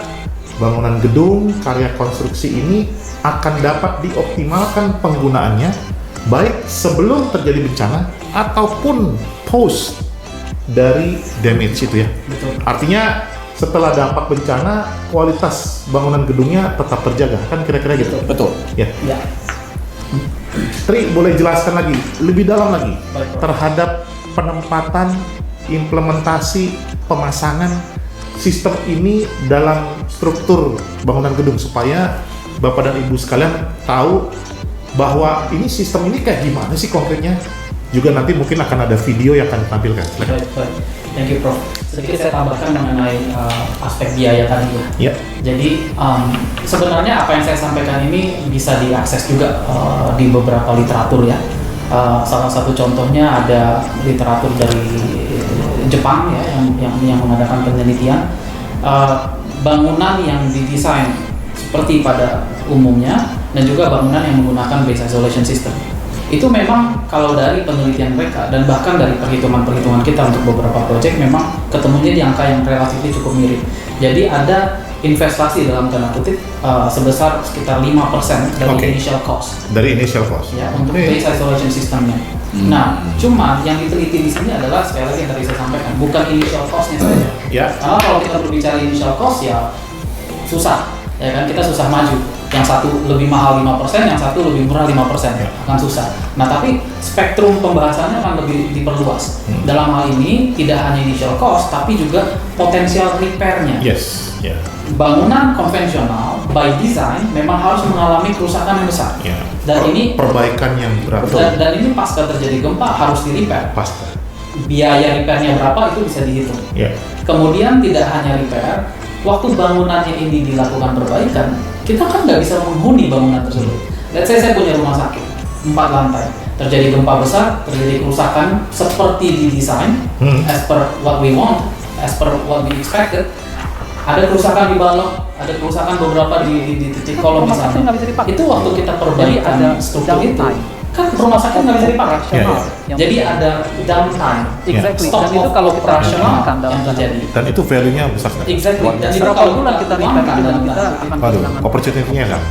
bangunan gedung, karya konstruksi ini akan dapat dioptimalkan penggunaannya baik sebelum terjadi bencana ataupun post dari damage itu ya. Betul. Artinya setelah dampak bencana kualitas bangunan gedungnya tetap terjaga kan kira-kira gitu. Betul. Ya. Ya. Tri boleh jelaskan lagi lebih dalam lagi Baik, Prof. terhadap penempatan, implementasi, pemasangan sistem ini dalam struktur bangunan gedung supaya Bapak dan Ibu sekalian tahu bahwa ini sistem ini kayak gimana sih konkretnya. Juga nanti mungkin akan ada video yang akan ditampilkan. Silakan. Baik. Thank you, Prof. Sedikit saya tambahkan mengenai aspek biaya tadi ya. Ya. Jadi sebenarnya apa yang saya sampaikan ini bisa diakses juga di beberapa literatur ya. Salah satu contohnya ada literatur dari Jepang ya yang mengadakan penelitian bangunan yang didesain seperti pada umumnya dan juga bangunan yang menggunakan base isolation system. Itu memang kalau dari penelitian mereka dan bahkan dari perhitungan-perhitungan kita untuk beberapa proyek memang ketemunya di angka yang relatif cukup mirip. Jadi ada investasi dalam tanda kutip sebesar sekitar 5% dari initial cost. Dari initial cost. Ya, untuk base isolation systemnya. Nah, cuma yang diteliti di sini adalah sekali lagi yang tadi saya sampaikan, bukan initial cost-nya saja. Ya. Karena kalau kita berbicara initial cost ya susah, ya kan, kita susah maju. Yang satu lebih mahal 5%, yang satu lebih murah 5%, akan susah. Nah, tapi spektrum pembahasannya akan lebih diperluas. Dalam hal ini tidak hanya initial cost, tapi juga potensial repair-nya. Yes. Yeah. Bangunan konvensional by design memang harus mengalami kerusakan yang besar. Yeah. Dan ini perbaikan yang berat. Dan ini pasca terjadi gempa harus di repair. Pasca. Biaya repairnya berapa itu bisa dihitung. Yeah. Kemudian tidak hanya repair, waktu bangunannya ini dilakukan perbaikan, kita kan nggak bisa menghuni bangunan tersebut. Let's say saya punya rumah sakit 4 lantai, terjadi gempa besar, terjadi kerusakan seperti didesain, as per what we want, as per what we expected. Ada kerusakan di balok, ada kerusakan beberapa di titik kolom misalnya. Itu waktu kita perbaikan struktur itu, kan rumah sakit nggak bisa dipakai. Jadi ada downtime. Exactly. Stop Dan itu kalau kita operasional rencanakan yang terjadi. Dan itu value-nya besar sekali. Exactly. Dan itu berapa kalau bulan kita repair itu dan kita akan Waduh, kehilangan. opportunity-nya enggak?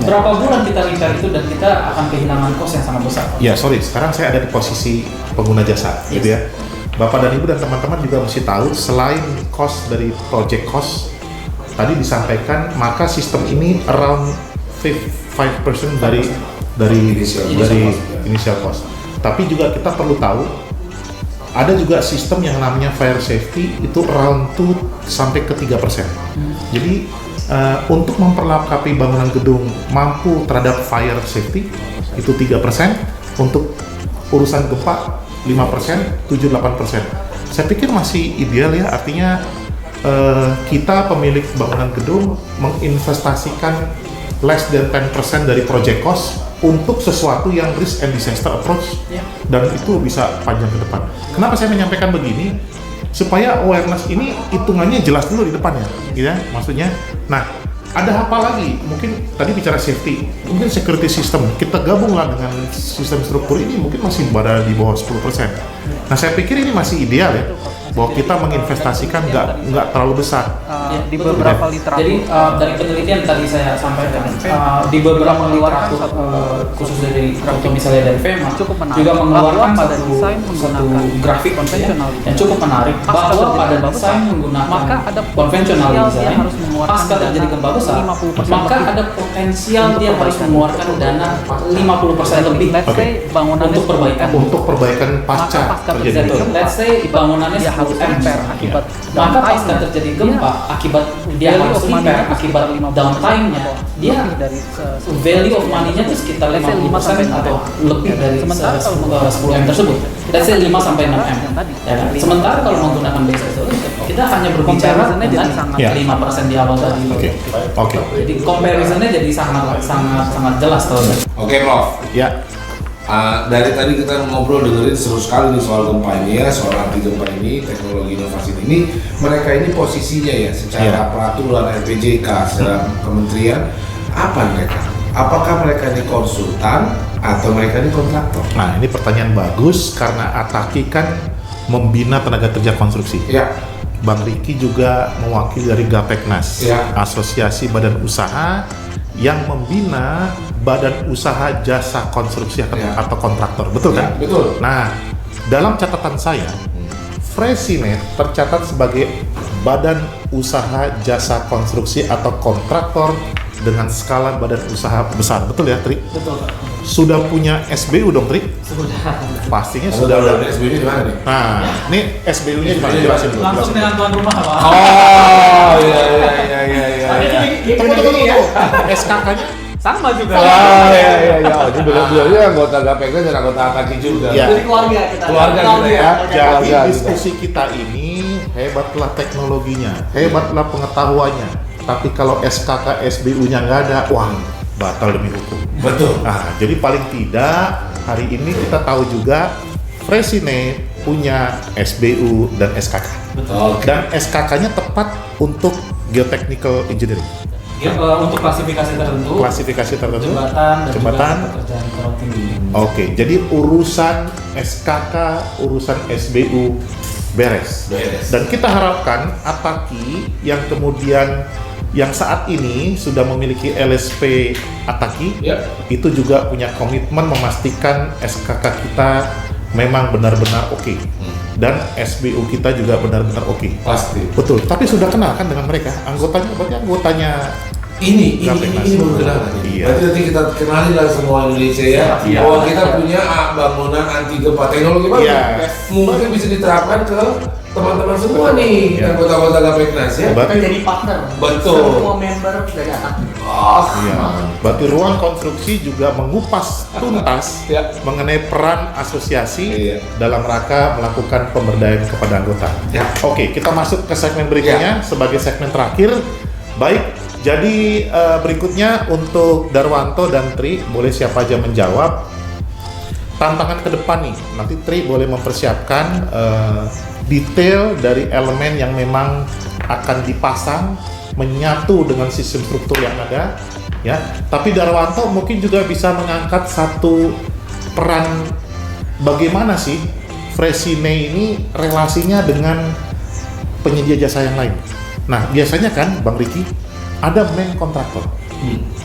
berapa bulan kita repair itu dan kita akan kehilangan cost yang sangat besar. Ya, sorry, sekarang saya ada di posisi pengguna jasa, gitu ya. Bapak dan Ibu dan teman-teman juga mesti tahu, selain cost dari project cost, tadi disampaikan, maka sistem ini around 5% dari initial cost. Tapi juga kita perlu tahu, ada juga sistem yang namanya fire safety, itu around 2 sampai ke 3%. Jadi, untuk memperlengkapi bangunan gedung mampu terhadap fire safety, itu 3%, untuk urusan gempa 5%, 7-8%. Saya pikir masih ideal ya, artinya kita pemilik bangunan gedung menginvestasikan less than 10% dari project cost untuk sesuatu yang risk and disaster approach, dan itu bisa panjang ke depan. Kenapa saya menyampaikan begini? Supaya awareness ini hitungannya jelas dulu di depannya, gitu ya, maksudnya. Nah, ada apa lagi? Mungkin tadi bicara safety, mungkin security system, kita gabunglah dengan sistem struktur ini mungkin masih berada di bawah 10%. Nah, saya pikir ini masih ideal ya, bahwa kita menginvestasikan nggak terlalu besar. Di beberapa literatur. Jadi dari penelitian tadi saya sampaikan, di beberapa literatur khusus dari contoh misalnya dari FEMA juga mengeluarkan satu grafik konvensional yang cukup menarik, bahwa pada desain menggunakan konvensional design pasca terjadi gempa besar, maka ada potensial dia harus mengeluarkan dana 50% lebih untuk perbaikan pasca terjadi. Let's say bangunannya 10M, maka pasca terjadi gempa akibat dia harus repair akibat downtime-nya, dia value of money-nya itu sekitar 50% atau lebih dari 10M tersebut. Let's say 5 sampai 6M. Ya kan? Sementara kalau menggunakan base isolation, kita hanya berbicara dengan 5% di awal tadi. Oke. Jadi comparison-nya jadi sangat jelas kalau. Oke, Prof. Ya. Dari tadi kita ngobrol dengerin seru sekali nih soal gempa ini ya, soal anti gempa ini, teknologi inovasi ini. Mereka ini posisinya ya secara peraturan LPJK, secara kementerian, apa mereka? Apakah mereka ini konsultan atau mereka ini kontraktor? Nah, ini pertanyaan bagus karena Ataki kan membina tenaga kerja konstruksi. Ya. Bang Riki juga mewakili dari Gapeknas, Asosiasi Badan Usaha yang membina badan usaha jasa konstruksi atau kontraktor, betul kan? Betul. Nah, dalam catatan saya, Fresinet tercatat sebagai badan usaha jasa konstruksi atau kontraktor dengan skala badan usaha besar, betul ya, Tri? Betul, Pak. Sudah punya SBU dong, Tri? Sudah. Pastinya sudah. Ada SBU di mana nih? Nah, ini SBU-nya di mana? Jelasin dulu. Langsung dengan tuan rumah, Pak. Oh, iya. Tunggu. SKK-nya Sama juga. Iya. Oh, jadi beliau-beliaunya anggota Gapeknas dan anggota Ataki juga. Iya. Jadi keluarga kita. Keluarga kita ya. Jadi Jaga diskusi kita ini hebatlah teknologinya, hebatlah pengetahuannya. Tapi kalau SKK SBU-nya nggak ada, wah batal demi hukum. Betul. Nah, jadi paling tidak hari ini kita tahu juga Fresinet punya SBU dan SKK. Oke. Dan SKK-nya tepat untuk geotechnical engineering. Untuk klasifikasi tertentu, jembatan dan jembatan. juga pekerjaan terlalu tinggi. Oke, jadi urusan SKK, urusan SBU beres. Dan kita harapkan Ataki yang kemudian yang saat ini sudah memiliki LSP Ataki, itu juga punya komitmen memastikan SKK kita memang benar-benar oke. Dan SBU kita juga benar-benar oke. Pasti. Betul, tapi sudah kenal kan dengan mereka? Anggotanya Ini baru kenal. Iya. Berarti nanti kita kenalin lah semua Indonesia ya. Iya. Bahwa kita punya bangunan anti gempa. Teknologi baru. Iya. Mungkin bisa diterapkan ke teman-teman semua nih, Iya. anggota-anggota Gapeknas ya. Kita jadi partner. Betul. Semua member dari Ataki. Iya. Berarti ruang konstruksi juga mengupas tuntas Ya. mengenai peran asosiasi Iya. dalam rangka melakukan pemberdayaan kepada anggota. Ya. Oke, kita masuk ke segmen berikutnya sebagai segmen terakhir. Baik, jadi berikutnya untuk Darwanto dan Tri, boleh siapa aja menjawab. Tantangan ke depan nih, nanti Tri boleh mempersiapkan detail dari elemen yang memang akan dipasang menyatu dengan sistem struktur yang ada, ya. Tapi Darwanto mungkin juga bisa mengangkat satu peran bagaimana sih Fresine ini relasinya dengan penyedia jasa yang lain. Nah, biasanya kan Bang Riki ada main kontraktor,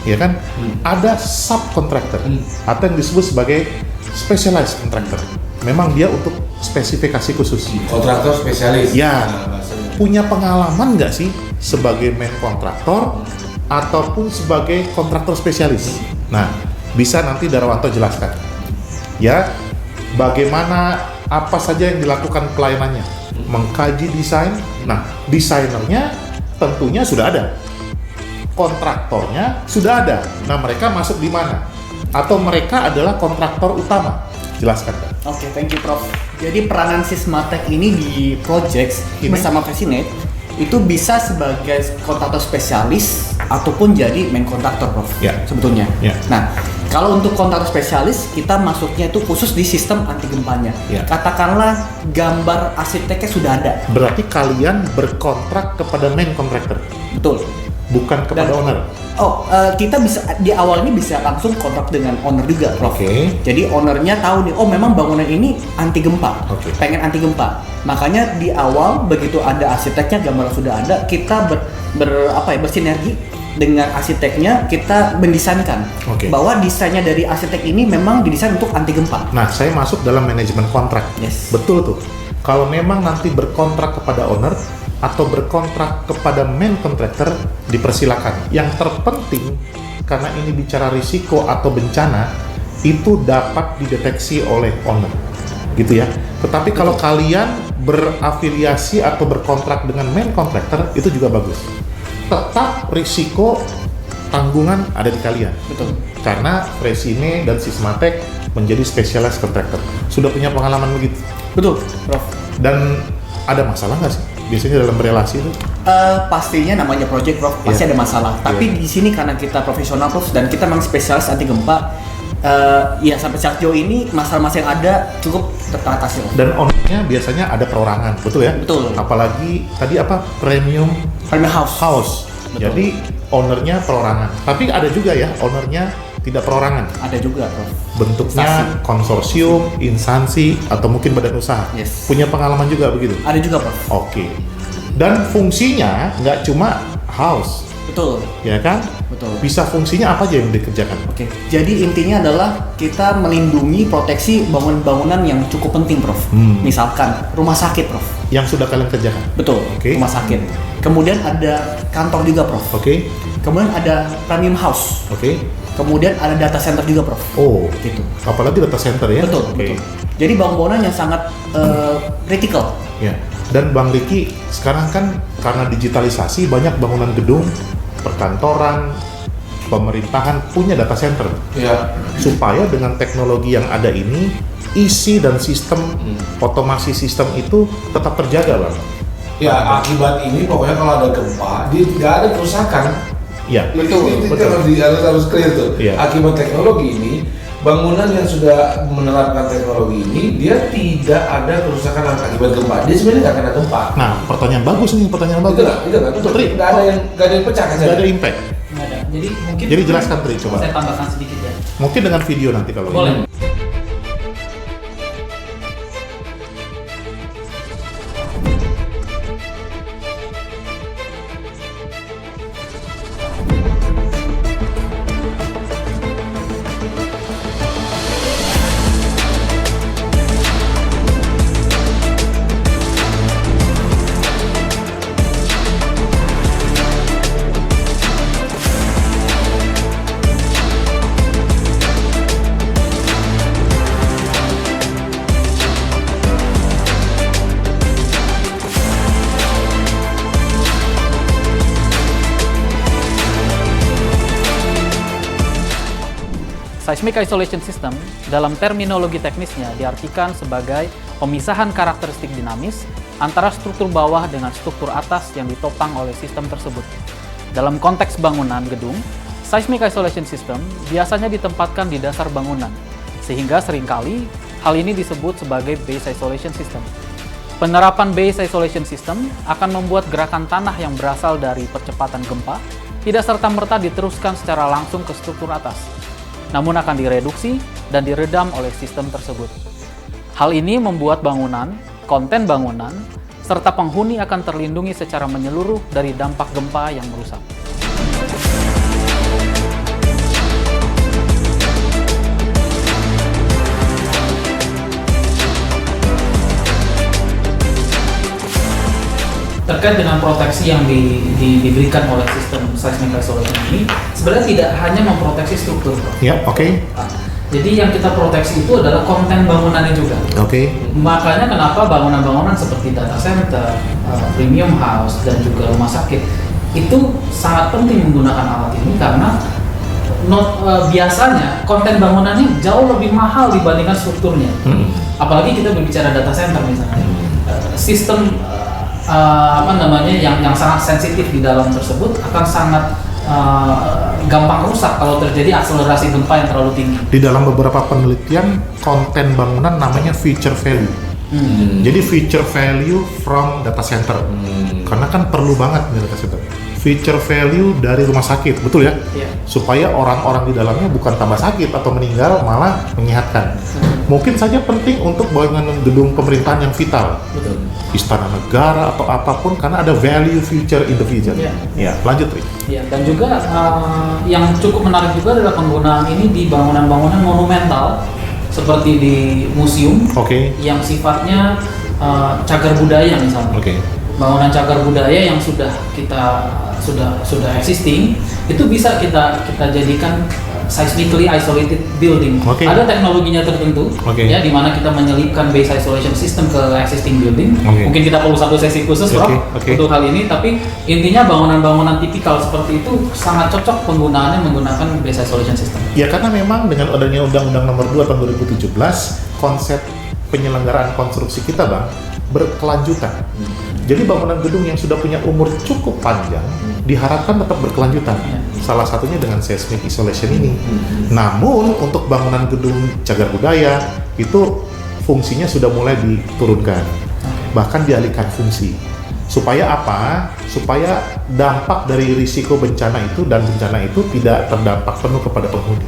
ya kan? Ada subkontraktor atau yang disebut sebagai specialized contractor. Memang dia untuk spesifikasi khusus. Kontraktor spesialis. Ya. Nah, bahasanya. Punya pengalaman nggak sih sebagai main kontraktor ataupun sebagai kontraktor spesialis? Nah, bisa nanti Darwanto jelaskan. Ya, bagaimana apa saja yang dilakukan pelayanannya, mengkaji desain. Nah, desainernya tentunya sudah ada, kontraktornya sudah ada. Nah, mereka masuk di mana? Atau mereka adalah kontraktor utama? Jelaskan, Pak. Oke, thank you Prof. Jadi peranan Sismatek ini di projects Ini? bersama Fresinet itu bisa sebagai kontraktor spesialis ataupun jadi main kontraktor Prof. Ya. Sebetulnya. Ya. Nah, kalau untuk kontraktor spesialis kita masuknya itu khusus di sistem anti gempanya. Ya. Katakanlah gambar arsiteknya sudah ada. Berarti kalian berkontrak kepada main contractor, Betul. bukan kepada owner. Kita bisa di awal ini bisa langsung kontrak dengan owner juga, Prof. Oke. Jadi ownernya tahu nih, oh memang bangunan ini anti gempa, Oke. pengen anti gempa. Makanya di awal begitu ada arsiteknya, gambar sudah ada, kita bersinergi dengan arsiteknya, kita mendesainkan Oke. bahwa desainnya dari arsitek ini memang didesain untuk anti gempa. Nah, saya masuk dalam manajemen kontrak. Yes. Betul tuh. Kalau memang nanti berkontrak kepada owner atau berkontrak kepada main contractor, dipersilakan. Yang terpenting, karena ini bicara risiko atau bencana, itu dapat dideteksi oleh owner, gitu ya. Tetapi kalau kalian berafiliasi atau berkontrak dengan main contractor, itu juga bagus. Tetap risiko tanggungan ada di kalian. Betul. Karena Fresine dan Sismatek menjadi specialized contractor. Sudah punya pengalaman begitu. Betul, Prof. Dan ada masalah nggak sih biasanya dalam relasi itu? Pastinya namanya project, Prof. Pasti Iya. ada masalah. Tapi di sini karena kita profesional, Prof, dan kita memang spesialis anti gempa, ya sampai saat jauh ini masalah-masalah yang ada cukup teratasi, Prof. Dan ownernya biasanya ada perorangan, betul ya? Betul. Apalagi tadi apa? Premium Premium house. house. Betul. Jadi ownernya perorangan. Tapi ada juga ya ownernya tidak perorangan. Ada juga, Prof. Bentuknya Instansi. konsorsium, instansi, atau mungkin badan usaha. Yes. Punya pengalaman juga begitu? Ada juga, Prof. Oke. Dan fungsinya nggak cuma house, Betul. ya kan? Betul. Bisa fungsinya apa aja yang dikerjakan? Oke. Jadi intinya adalah kita melindungi proteksi bangunan-bangunan yang cukup penting, Prof. Misalkan rumah sakit, Prof. Yang sudah kalian kerjakan? Betul. Oke. Rumah sakit. Kemudian ada kantor juga, Prof. Oke. Kemudian ada premium house. Oke. Kemudian ada data center juga, Prof. Oh, Gitu. apalagi data center ya? Betul, Oke. betul. Jadi bangunan yang sangat kritikal. Ya. Dan Bang Riki, sekarang kan karena digitalisasi banyak bangunan gedung, perkantoran, pemerintahan punya data center. Ya. Supaya dengan teknologi yang ada ini, isi dan sistem otomasi sistem itu tetap terjaga, Bang. Ya, akibat ini pokoknya kalau ada gempa, dia tidak ada kerusakan. Ya. Betul. Itu Betul. harus clear tuh. Iya. Akibat teknologi ini, bangunan yang sudah menerapkan teknologi ini dia tidak ada kerusakan akibat gempa. Dia sebenarnya nggak kena gempa. Nah, pertanyaan bagus nih, pertanyaan bagus. Itu nggak. Tri, Nggak ada yang pecah kan? nggak ada impact. Nggak ada. Jadi mungkin Jadi jelaskan Tri, coba. saya tambahkan sedikit ya. Mungkin dengan video nanti kalau Boleh. ini. Seismic isolation system dalam terminologi teknisnya diartikan sebagai pemisahan karakteristik dinamis antara struktur bawah dengan struktur atas yang ditopang oleh sistem tersebut. Dalam konteks bangunan gedung, seismic isolation system biasanya ditempatkan di dasar bangunan, sehingga seringkali hal ini disebut sebagai base isolation system. Penerapan base isolation system akan membuat gerakan tanah yang berasal dari percepatan gempa tidak serta-merta diteruskan secara langsung ke struktur atas, namun akan direduksi dan diredam oleh sistem tersebut. Hal ini membuat bangunan, konten bangunan, serta penghuni akan terlindungi secara menyeluruh dari dampak gempa yang merusak. Terkait dengan proteksi yang diberikan oleh sistem seismic isolation ini, sebenarnya tidak hanya memproteksi struktur. Ya, oke. Jadi yang kita proteksi itu adalah konten bangunannya juga. Oke. Makanya kenapa bangunan-bangunan seperti data center, premium house, dan juga rumah sakit itu sangat penting menggunakan alat ini karena biasanya konten bangunannya jauh lebih mahal dibandingkan strukturnya. Apalagi kita berbicara data center misalnya. Sistem yang sangat sensitif di dalam tersebut akan sangat gampang rusak kalau terjadi akselerasi gempa yang terlalu tinggi. Di dalam beberapa penelitian, konten bangunan namanya feature value. Jadi feature value from data center. Karena kan perlu banget nih data center. Feature value dari rumah sakit, betul ya? Iya. Supaya orang-orang di dalamnya bukan tambah sakit atau meninggal, malah menyehatkan. Mungkin saja penting untuk bangunan gedung pemerintahan yang vital. Betul. Istana negara atau apapun karena ada value future in the future. Iya. Ya, lanjut Ri. Ya, dan juga yang cukup menarik juga adalah penggunaan ini di bangunan-bangunan monumental seperti di museum yang sifatnya cagar budaya misalnya. Bangunan cagar budaya yang sudah existing itu bisa kita jadikan seismically isolated building. Ada teknologinya tertentu ya di mana kita menyelipkan base isolation system ke existing building. Mungkin kita perlu satu sesi khusus untuk hal ini, tapi intinya bangunan-bangunan tipikal seperti itu sangat cocok penggunaannya menggunakan base isolation system. Ya karena memang dengan adanya Undang-Undang Nomor 2 tahun 2017 konsep penyelenggaraan konstruksi kita Bang berkelanjutan. Jadi bangunan gedung yang sudah punya umur cukup panjang diharapkan tetap berkelanjutan. Salah satunya dengan seismic isolation ini. Namun untuk bangunan gedung cagar budaya itu fungsinya sudah mulai diturunkan, bahkan dialihkan fungsi. Supaya apa? Supaya dampak dari risiko bencana itu dan bencana itu tidak terdampak penuh kepada penghuni.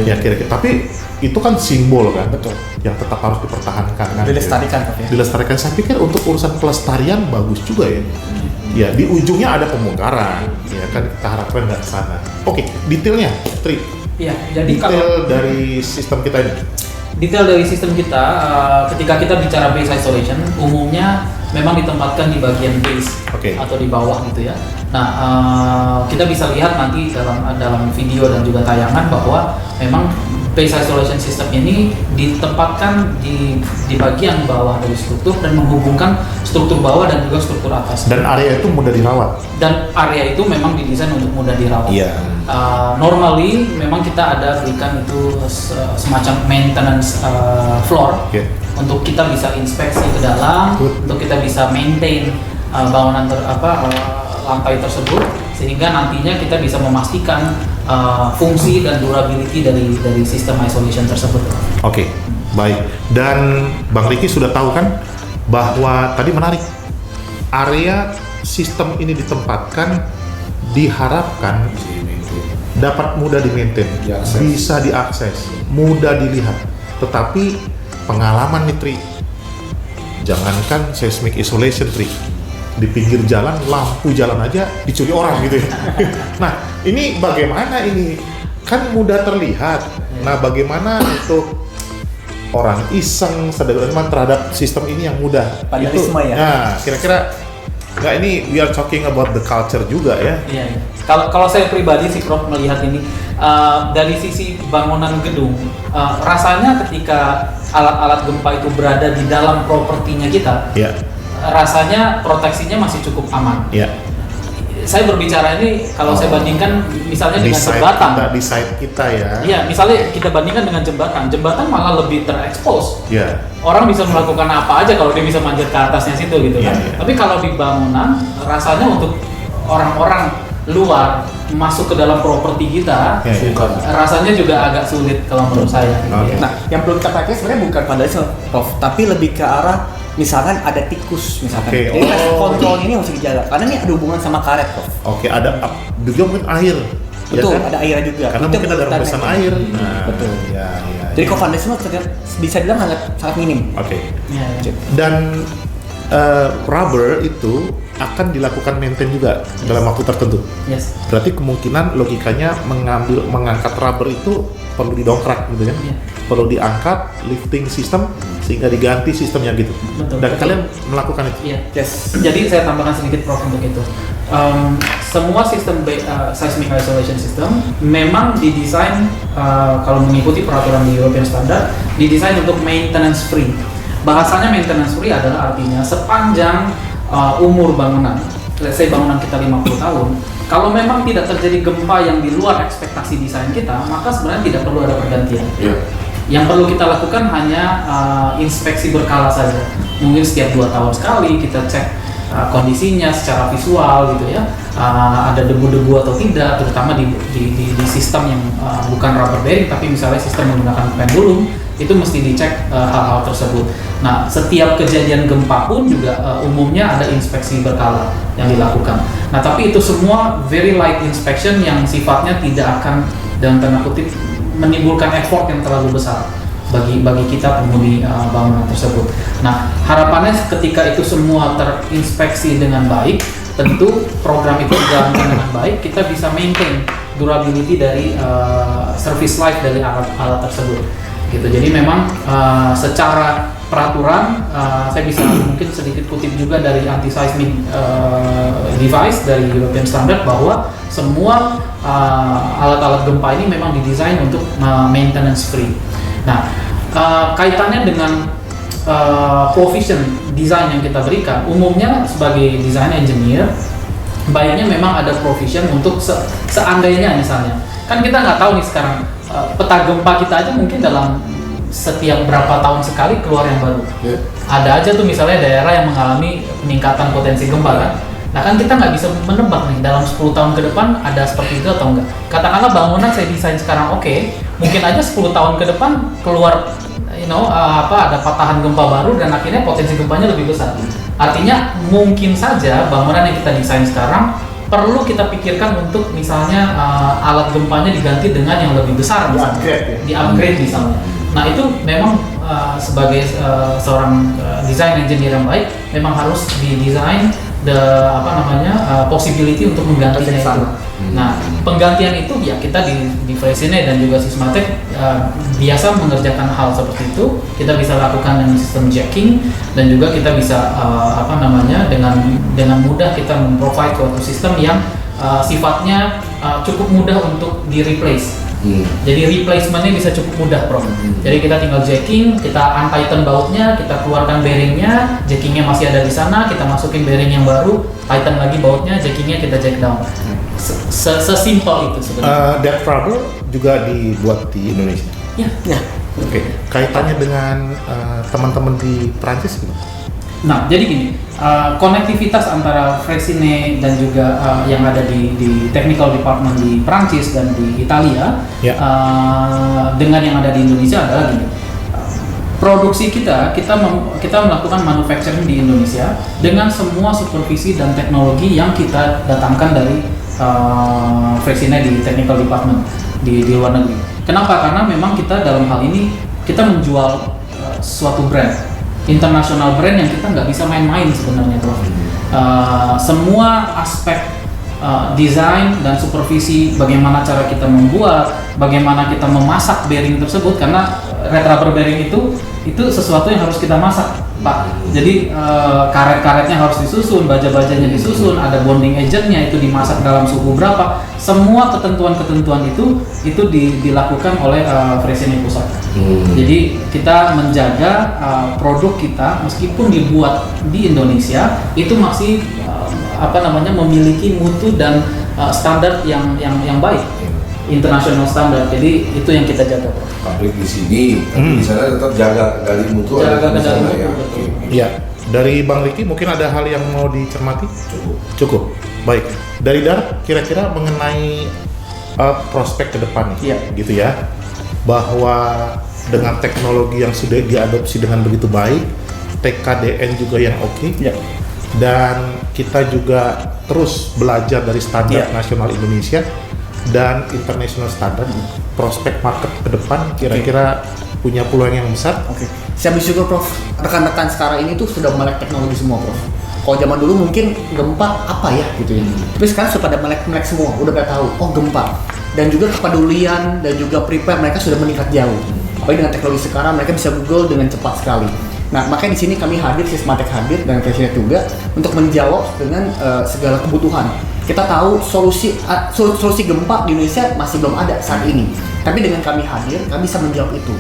Ya kira-kira. Tapi itu kan simbol kan, yang tetap harus dipertahankan kan. Dilestarikan. Saya pikir untuk urusan pelestarian bagus juga ya. Ya di ujungnya ada pembongkaran, ya kan kita harapkan nggak ke sana. Oke, detailnya, Tri. Iya, jadi detail dari sistem kita ini. Detail dari sistem kita, ketika kita bicara base isolation, umumnya memang ditempatkan di bagian base atau di bawah gitu ya. Nah, kita bisa lihat nanti dalam video dan juga tayangan bahwa memang base isolation system ini ditempatkan di bagian bawah dari struktur dan menghubungkan struktur bawah dan juga struktur atas. Dan area itu mudah dirawat. Dan area itu memang didesain untuk mudah dirawat. Iya. Normally memang kita ada berikan itu semacam maintenance floor untuk kita bisa inspeksi ke dalam, untuk kita bisa maintain bangunan lantai tersebut, sehingga nantinya kita bisa memastikan fungsi dan durability dari sistem isolation tersebut. Oke, baik. Dan Bang Riki sudah tahu kan bahwa tadi menarik, area sistem ini ditempatkan diharapkan dapat mudah di-maintain, bisa diakses, mudah dilihat. Tetapi pengalaman nih Tri, jangankan seismic isolation Tri, di pinggir jalan, lampu jalan aja dicuri orang gitu ya. Nah, ini bagaimana ini? Kan mudah terlihat. Nah, bagaimana untuk orang iseng sederhana terhadap sistem ini yang mudah? Vandalisme ya? Nah, kira-kira nggak, ini we are talking about the culture juga ya? Iya. Kalau saya pribadi sih Prof melihat ini dari sisi bangunan gedung, rasanya ketika alat-alat gempa itu berada di dalam propertinya kita, Ya. rasanya proteksinya masih cukup aman. Ya. Saya berbicara ini kalau saya bandingkan misalnya Di dengan side jembatan. kita, di side kita ya. Iya, misalnya kita bandingkan dengan jembatan malah lebih terekspos. Ya. Orang bisa melakukan apa aja kalau dia bisa manjat ke atasnya situ gitu kan. Iya. Tapi kalau di bangunan, rasanya untuk orang-orang luar masuk ke dalam properti kita, Iya. rasanya juga agak sulit kalau menurut saya. Oke. Nah, yang perlu kita pakai sebenarnya bukan vandalisme, Prof, tapi lebih ke arah misalkan ada tikus misalkan. Oke, Jadi pest oh. control ini harus dijaga karena ini ada hubungan sama karet, Prof. Oke, ada juga mungkin air. Betul, ya kan? ada airnya juga. Karena Itu mungkin ada kita rembesan maintain. air. Nah, Betul. Ya. Jadi kalau vandalisme bisa dibilang sangat minim. Oke. Iya, iya. Dan rubber itu akan dilakukan maintain juga dalam waktu tertentu. Yes. Berarti kemungkinan logikanya mengangkat rubber itu perlu didongkrak gitu kan? Iya. Perlu diangkat lifting system sehingga diganti sistemnya gitu. Betul. Dan kalian melakukan itu. Iya. Yes. Jadi saya tambahkan sedikit Prof untuk itu. Semua sistem seismic isolation system memang didesain kalau mengikuti peraturan di European Standard, didesain untuk maintenance free. Bahasanya maintenance free adalah artinya sepanjang umur bangunan, let's say bangunan kita 50 tahun, kalau memang tidak terjadi gempa yang di luar ekspektasi desain kita, maka sebenarnya tidak perlu ada pergantian. Yang perlu kita lakukan hanya inspeksi berkala saja. Mungkin setiap 2 tahun sekali kita cek kondisinya secara visual gitu ya, ada debu-debu atau tidak, terutama di sistem yang bukan rubber bearing tapi misalnya sistem menggunakan pendulum, itu mesti dicek hal-hal tersebut. Nah, setiap kejadian gempa pun juga umumnya ada inspeksi berkala yang dilakukan. Nah, tapi itu semua very light inspection yang sifatnya tidak akan dalam tanda kutip menimbulkan effort yang terlalu besar bagi kita penghuni bangunan tersebut. Nah, harapannya ketika itu semua terinspeksi dengan baik, tentu program itu dijalankan dengan baik, kita bisa maintain durability dari service life dari alat tersebut. Gitu. Jadi memang secara peraturan saya bisa mungkin sedikit kutip juga dari anti-seismic device dari European Standard bahwa semua alat-alat gempa ini memang didesain untuk maintenance free. Nah, kaitannya dengan provision desain yang kita berikan, umumnya sebagai design engineer, baiknya memang ada provision untuk seandainya misalnya, kan kita nggak tahu nih sekarang peta gempa kita aja mungkin dalam setiap berapa tahun sekali keluar yang baru. Ada aja tuh misalnya daerah yang mengalami peningkatan potensi gempa kan. Nah kan kita nggak bisa menebak nih dalam 10 tahun ke depan ada seperti itu atau enggak. Katakanlah bangunan saya desain sekarang oke, mungkin aja 10 tahun ke depan keluar ada patahan gempa baru dan akhirnya potensi gempanya lebih besar. Artinya mungkin saja bangunan yang kita desain sekarang perlu kita pikirkan untuk misalnya alat gempanya diganti dengan yang lebih besar misalnya, di-upgrade misalnya. Nah itu memang sebagai seorang design engineer yang baik memang harus didesain possibility untuk menggantinya itu. Nah penggantian itu ya kita di Fresine dan juga Sismatek biasa mengerjakan hal seperti itu. Kita bisa lakukan dengan sistem jacking dan juga kita bisa dengan mudah kita memprovide suatu sistem yang sifatnya cukup mudah untuk di-replace. Jadi replacementnya bisa cukup mudah, Prof. Jadi kita tinggal jacking, kita untighten bautnya, kita keluarkan bearingnya, jackingnya masih ada di sana, kita masukin bearing yang baru, tighten lagi bautnya, jackingnya kita jack down. Sesimpel itu sebenarnya. That rubber juga dibuat di Indonesia. Ya. Oke. Kaitannya dengan teman-teman di Prancis gitu? Nah, jadi gini, konektivitas antara Fresine dan juga yang ada di technical department di Prancis dan di Italia dengan yang ada di Indonesia adalah gini. Produksi kita melakukan manufacturing di Indonesia dengan semua supervisi dan teknologi yang kita datangkan dari Fresine di technical department di luar negeri. Kenapa? Karena memang kita dalam hal ini kita menjual suatu brand, international brand yang kita nggak bisa main-main sebenarnya, Prof. Semua aspek desain dan supervisi, bagaimana cara kita membuat, bagaimana kita memasak bearing tersebut, karena red rubber bearing itu sesuatu yang harus kita masak, Pak. Jadi karet-karetnya harus disusun, baja-bajanya disusun, ada bonding agentnya itu dimasak dalam suhu berapa. Semua ketentuan-ketentuan itu dilakukan oleh Fresine Pusat. Jadi kita menjaga produk kita meskipun dibuat di Indonesia itu masih memiliki mutu dan standar yang baik, international standard. Jadi itu yang kita jaga, Prof. Pabrik di sini, tapi di sana tetap jaga kendali mutu. Jaga kendali mutu, ya. betul. Ya, dari Bang Riki mungkin ada hal yang mau dicermati? Cukup. Baik. Dari Dar, kira-kira mengenai prospek ke depan nih, gitu ya, bahwa dengan teknologi yang sudah diadopsi dengan begitu baik, TKDN juga yang oke, dan kita juga terus belajar dari standar nasional Indonesia dan international standard. Prospek market ke depan kira-kira punya peluang yang besar. Saya bersyukur, Prof. Rekan-rekan sekarang ini tuh sudah melek teknologi semua, Prof. Kalau zaman dulu mungkin gempa apa ya gitu ya. Tapi sekarang sudah pada melek semua, udah pada tahu gempa. Dan juga kepedulian dan juga prepare mereka sudah meningkat jauh. Apalagi dengan teknologi sekarang mereka bisa Google dengan cepat sekali. Nah, makanya di sini kami hadir, Sysmatic hadir dan Fresine juga untuk menjawab dengan segala kebutuhan. Kita tahu solusi gempa di Indonesia masih belum ada saat ini. Tapi dengan kami hadir, kami bisa menjawab itu.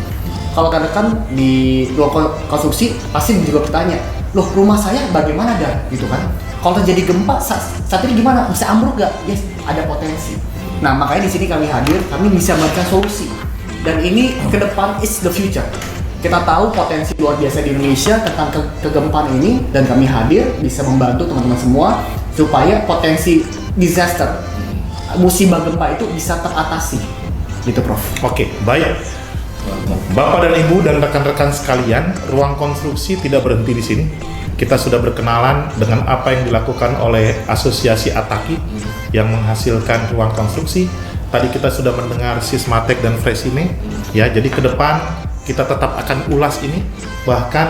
Kalau rekan-rekan di luar konstruksi pasti juga bertanya, loh rumah saya bagaimana Dan? Gitu kan? Kalau terjadi gempa saat ini gimana? Bisa ambruk nggak? Yes, ada potensi. Nah, makanya di sini kami hadir, kami bisa memberikan solusi. Dan ini ke depan is the future. Kita tahu potensi luar biasa di Indonesia tentang kegempaan ini, dan kami hadir bisa membantu teman-teman semua supaya potensi disaster, musibah gempa itu bisa teratasi. Gitu, Prof. Oke, baik. Bapak dan Ibu dan rekan-rekan sekalian, ruang konstruksi tidak berhenti di sini. Kita sudah berkenalan dengan apa yang dilakukan oleh Asosiasi Ataki yang menghasilkan ruang konstruksi. Tadi kita sudah mendengar Sysmatic dan Fresine. Ya, jadi ke depan kita tetap akan ulas ini. Bahkan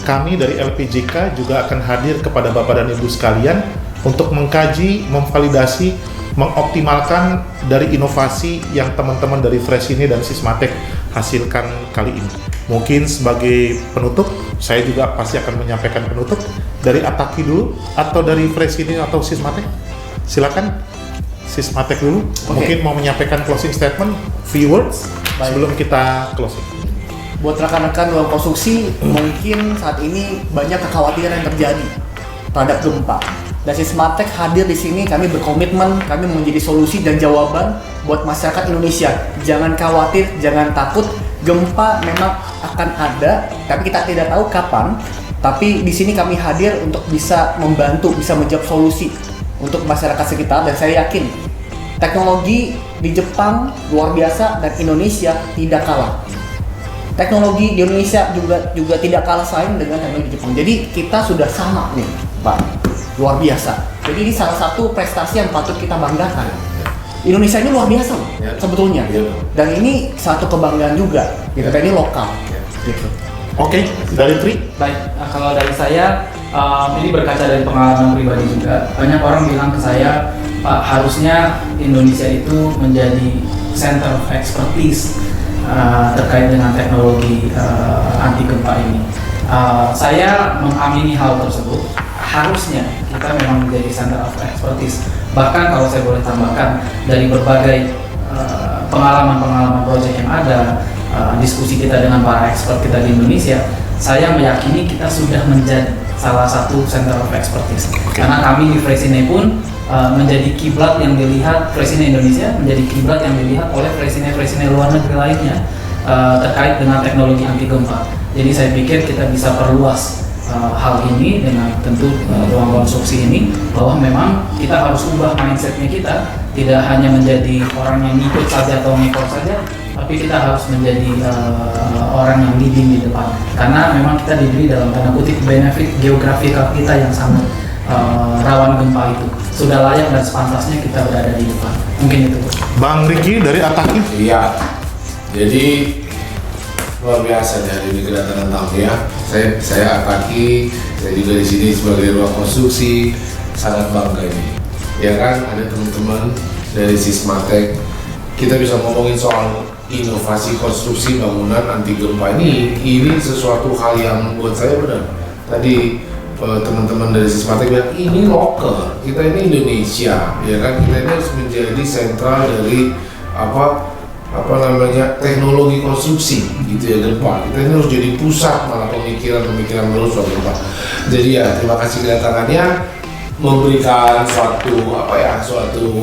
kami dari LPJK juga akan hadir kepada Bapak dan Ibu sekalian untuk mengkaji, memvalidasi, mengoptimalkan dari inovasi yang teman-teman dari Fresine dan Sysmatic hasilkan kali ini. Mungkin sebagai penutup, saya juga pasti akan menyampaikan penutup dari Ataki dulu atau dari Fresine atau Sysmatic. Silakan Sysmatic dulu. Mungkin mau menyampaikan closing statement, few words sebelum kita closing. Buat rekan-rekan ruang konstruksi, mungkin saat ini banyak kekhawatiran yang terjadi terhadap gempa. Dan Sysmatic hadir di sini, kami berkomitmen, kami menjadi solusi dan jawaban buat masyarakat Indonesia. Jangan khawatir, jangan takut. Gempa memang akan ada, tapi kita tidak tahu kapan. Tapi di sini kami hadir untuk bisa membantu, bisa menjawab solusi untuk masyarakat sekitar. Dan saya yakin teknologi di Jepang luar biasa dan Indonesia tidak kalah. Teknologi di Indonesia juga tidak kalah saing dengan teknologi di Jepang. Jadi kita sudah sama nih, Pak. Luar biasa. Jadi ini salah satu prestasi yang patut kita banggakan. Indonesia ini luar biasa loh, sebetulnya. Dan ini satu kebanggaan juga. Gitu. Ini lokal. Gitu. Oke, dari Tri. Baik, kalau dari saya ini berkaca dari pengalaman pribadi juga. Banyak orang bilang ke saya, Pak, harusnya Indonesia itu menjadi center of expertise terkait dengan teknologi anti gempa ini. Saya mengamini hal tersebut. Harusnya kita memang menjadi center of expertise. Bahkan kalau saya boleh tambahkan, dari berbagai pengalaman-pengalaman proyek yang ada, diskusi kita dengan para expert kita di Indonesia, saya meyakini kita sudah menjadi salah satu center of expertise. Karena kami di Fresine pun menjadi kiblat yang dilihat, Fresine Indonesia menjadi kiblat yang dilihat oleh Fresine luar negeri lainnya terkait dengan teknologi anti gempa. Jadi saya pikir kita bisa perluas hal ini dengan tentu ruang konstruksi ini, bahwa memang kita harus ubah mindsetnya kita, tidak hanya menjadi orang yang ngikut saja atau ngikut saja, tapi kita harus menjadi orang yang leading di depan, karena memang kita diberi dalam tanda kutip benefit geografikal kita yang sangat rawan gempa itu, sudah layak dan sepantasnya kita berada di depan. Mungkin itu. Bang Ricky dari Ataki. Iya, jadi luar biasa dari ini kedatangan tamu ya. Saya Ataki, saya juga di sini sebagai ruang konstruksi, sangat bangga ini. Ya kan, ada teman-teman dari Sismatek, kita bisa ngomongin soal inovasi konstruksi bangunan anti gempa ini sesuatu hal yang buat saya benar. Tadi teman-teman dari Sismatek bilang ini lokal, kita ini Indonesia, ya kan, kita ini harus menjadi sentral dari apa namanya teknologi konstruksi gitu ya gempa. Kita ini harus jadi pusat malah pemikiran baru soal gempa. Jadi ya terima kasih kedatangannya, memberikan suatu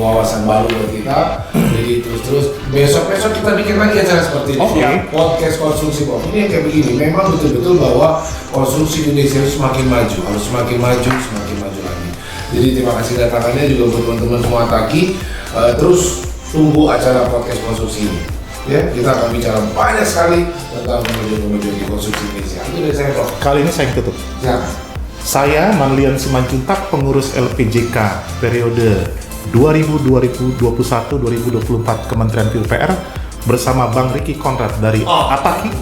wawasan baru buat kita. Jadi terus besok kita bikin lagi acara seperti ini. Podcast konstruksi Bob. Ini yang kayak begini. Memang betul-betul bahwa konstruksi Indonesia harus semakin maju lagi. Jadi terima kasih kedatangannya juga buat teman-teman semua Ataki. Terus tunggu acara podcast konstruksi ini. Ya, kita akan bicara banyak sekali tentang kemajuan di konstruksi Indonesia. Itu dari saya, Prof. Kali ini saya yang tutup. Silakan. Saya Manlian Simanjuntak, pengurus LPJK periode 2021-2024 Kementerian PUPR, bersama Bang Ricky Konrad dari Ataki,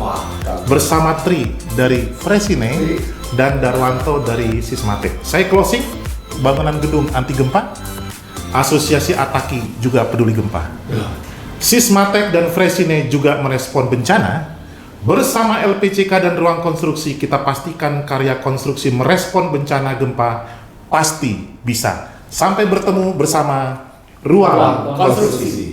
bersama Tri dari Fresine, dan Darwanto dari Sismatek. Saya closing bangunan gedung anti gempa. Asosiasi Ataki juga peduli gempa. Sismatek dan Fresine juga merespon bencana. Bersama LPJK dan Ruang Konstruksi, kita pastikan karya konstruksi merespon bencana gempa pasti bisa. Sampai bertemu bersama Ruang Konstruksi.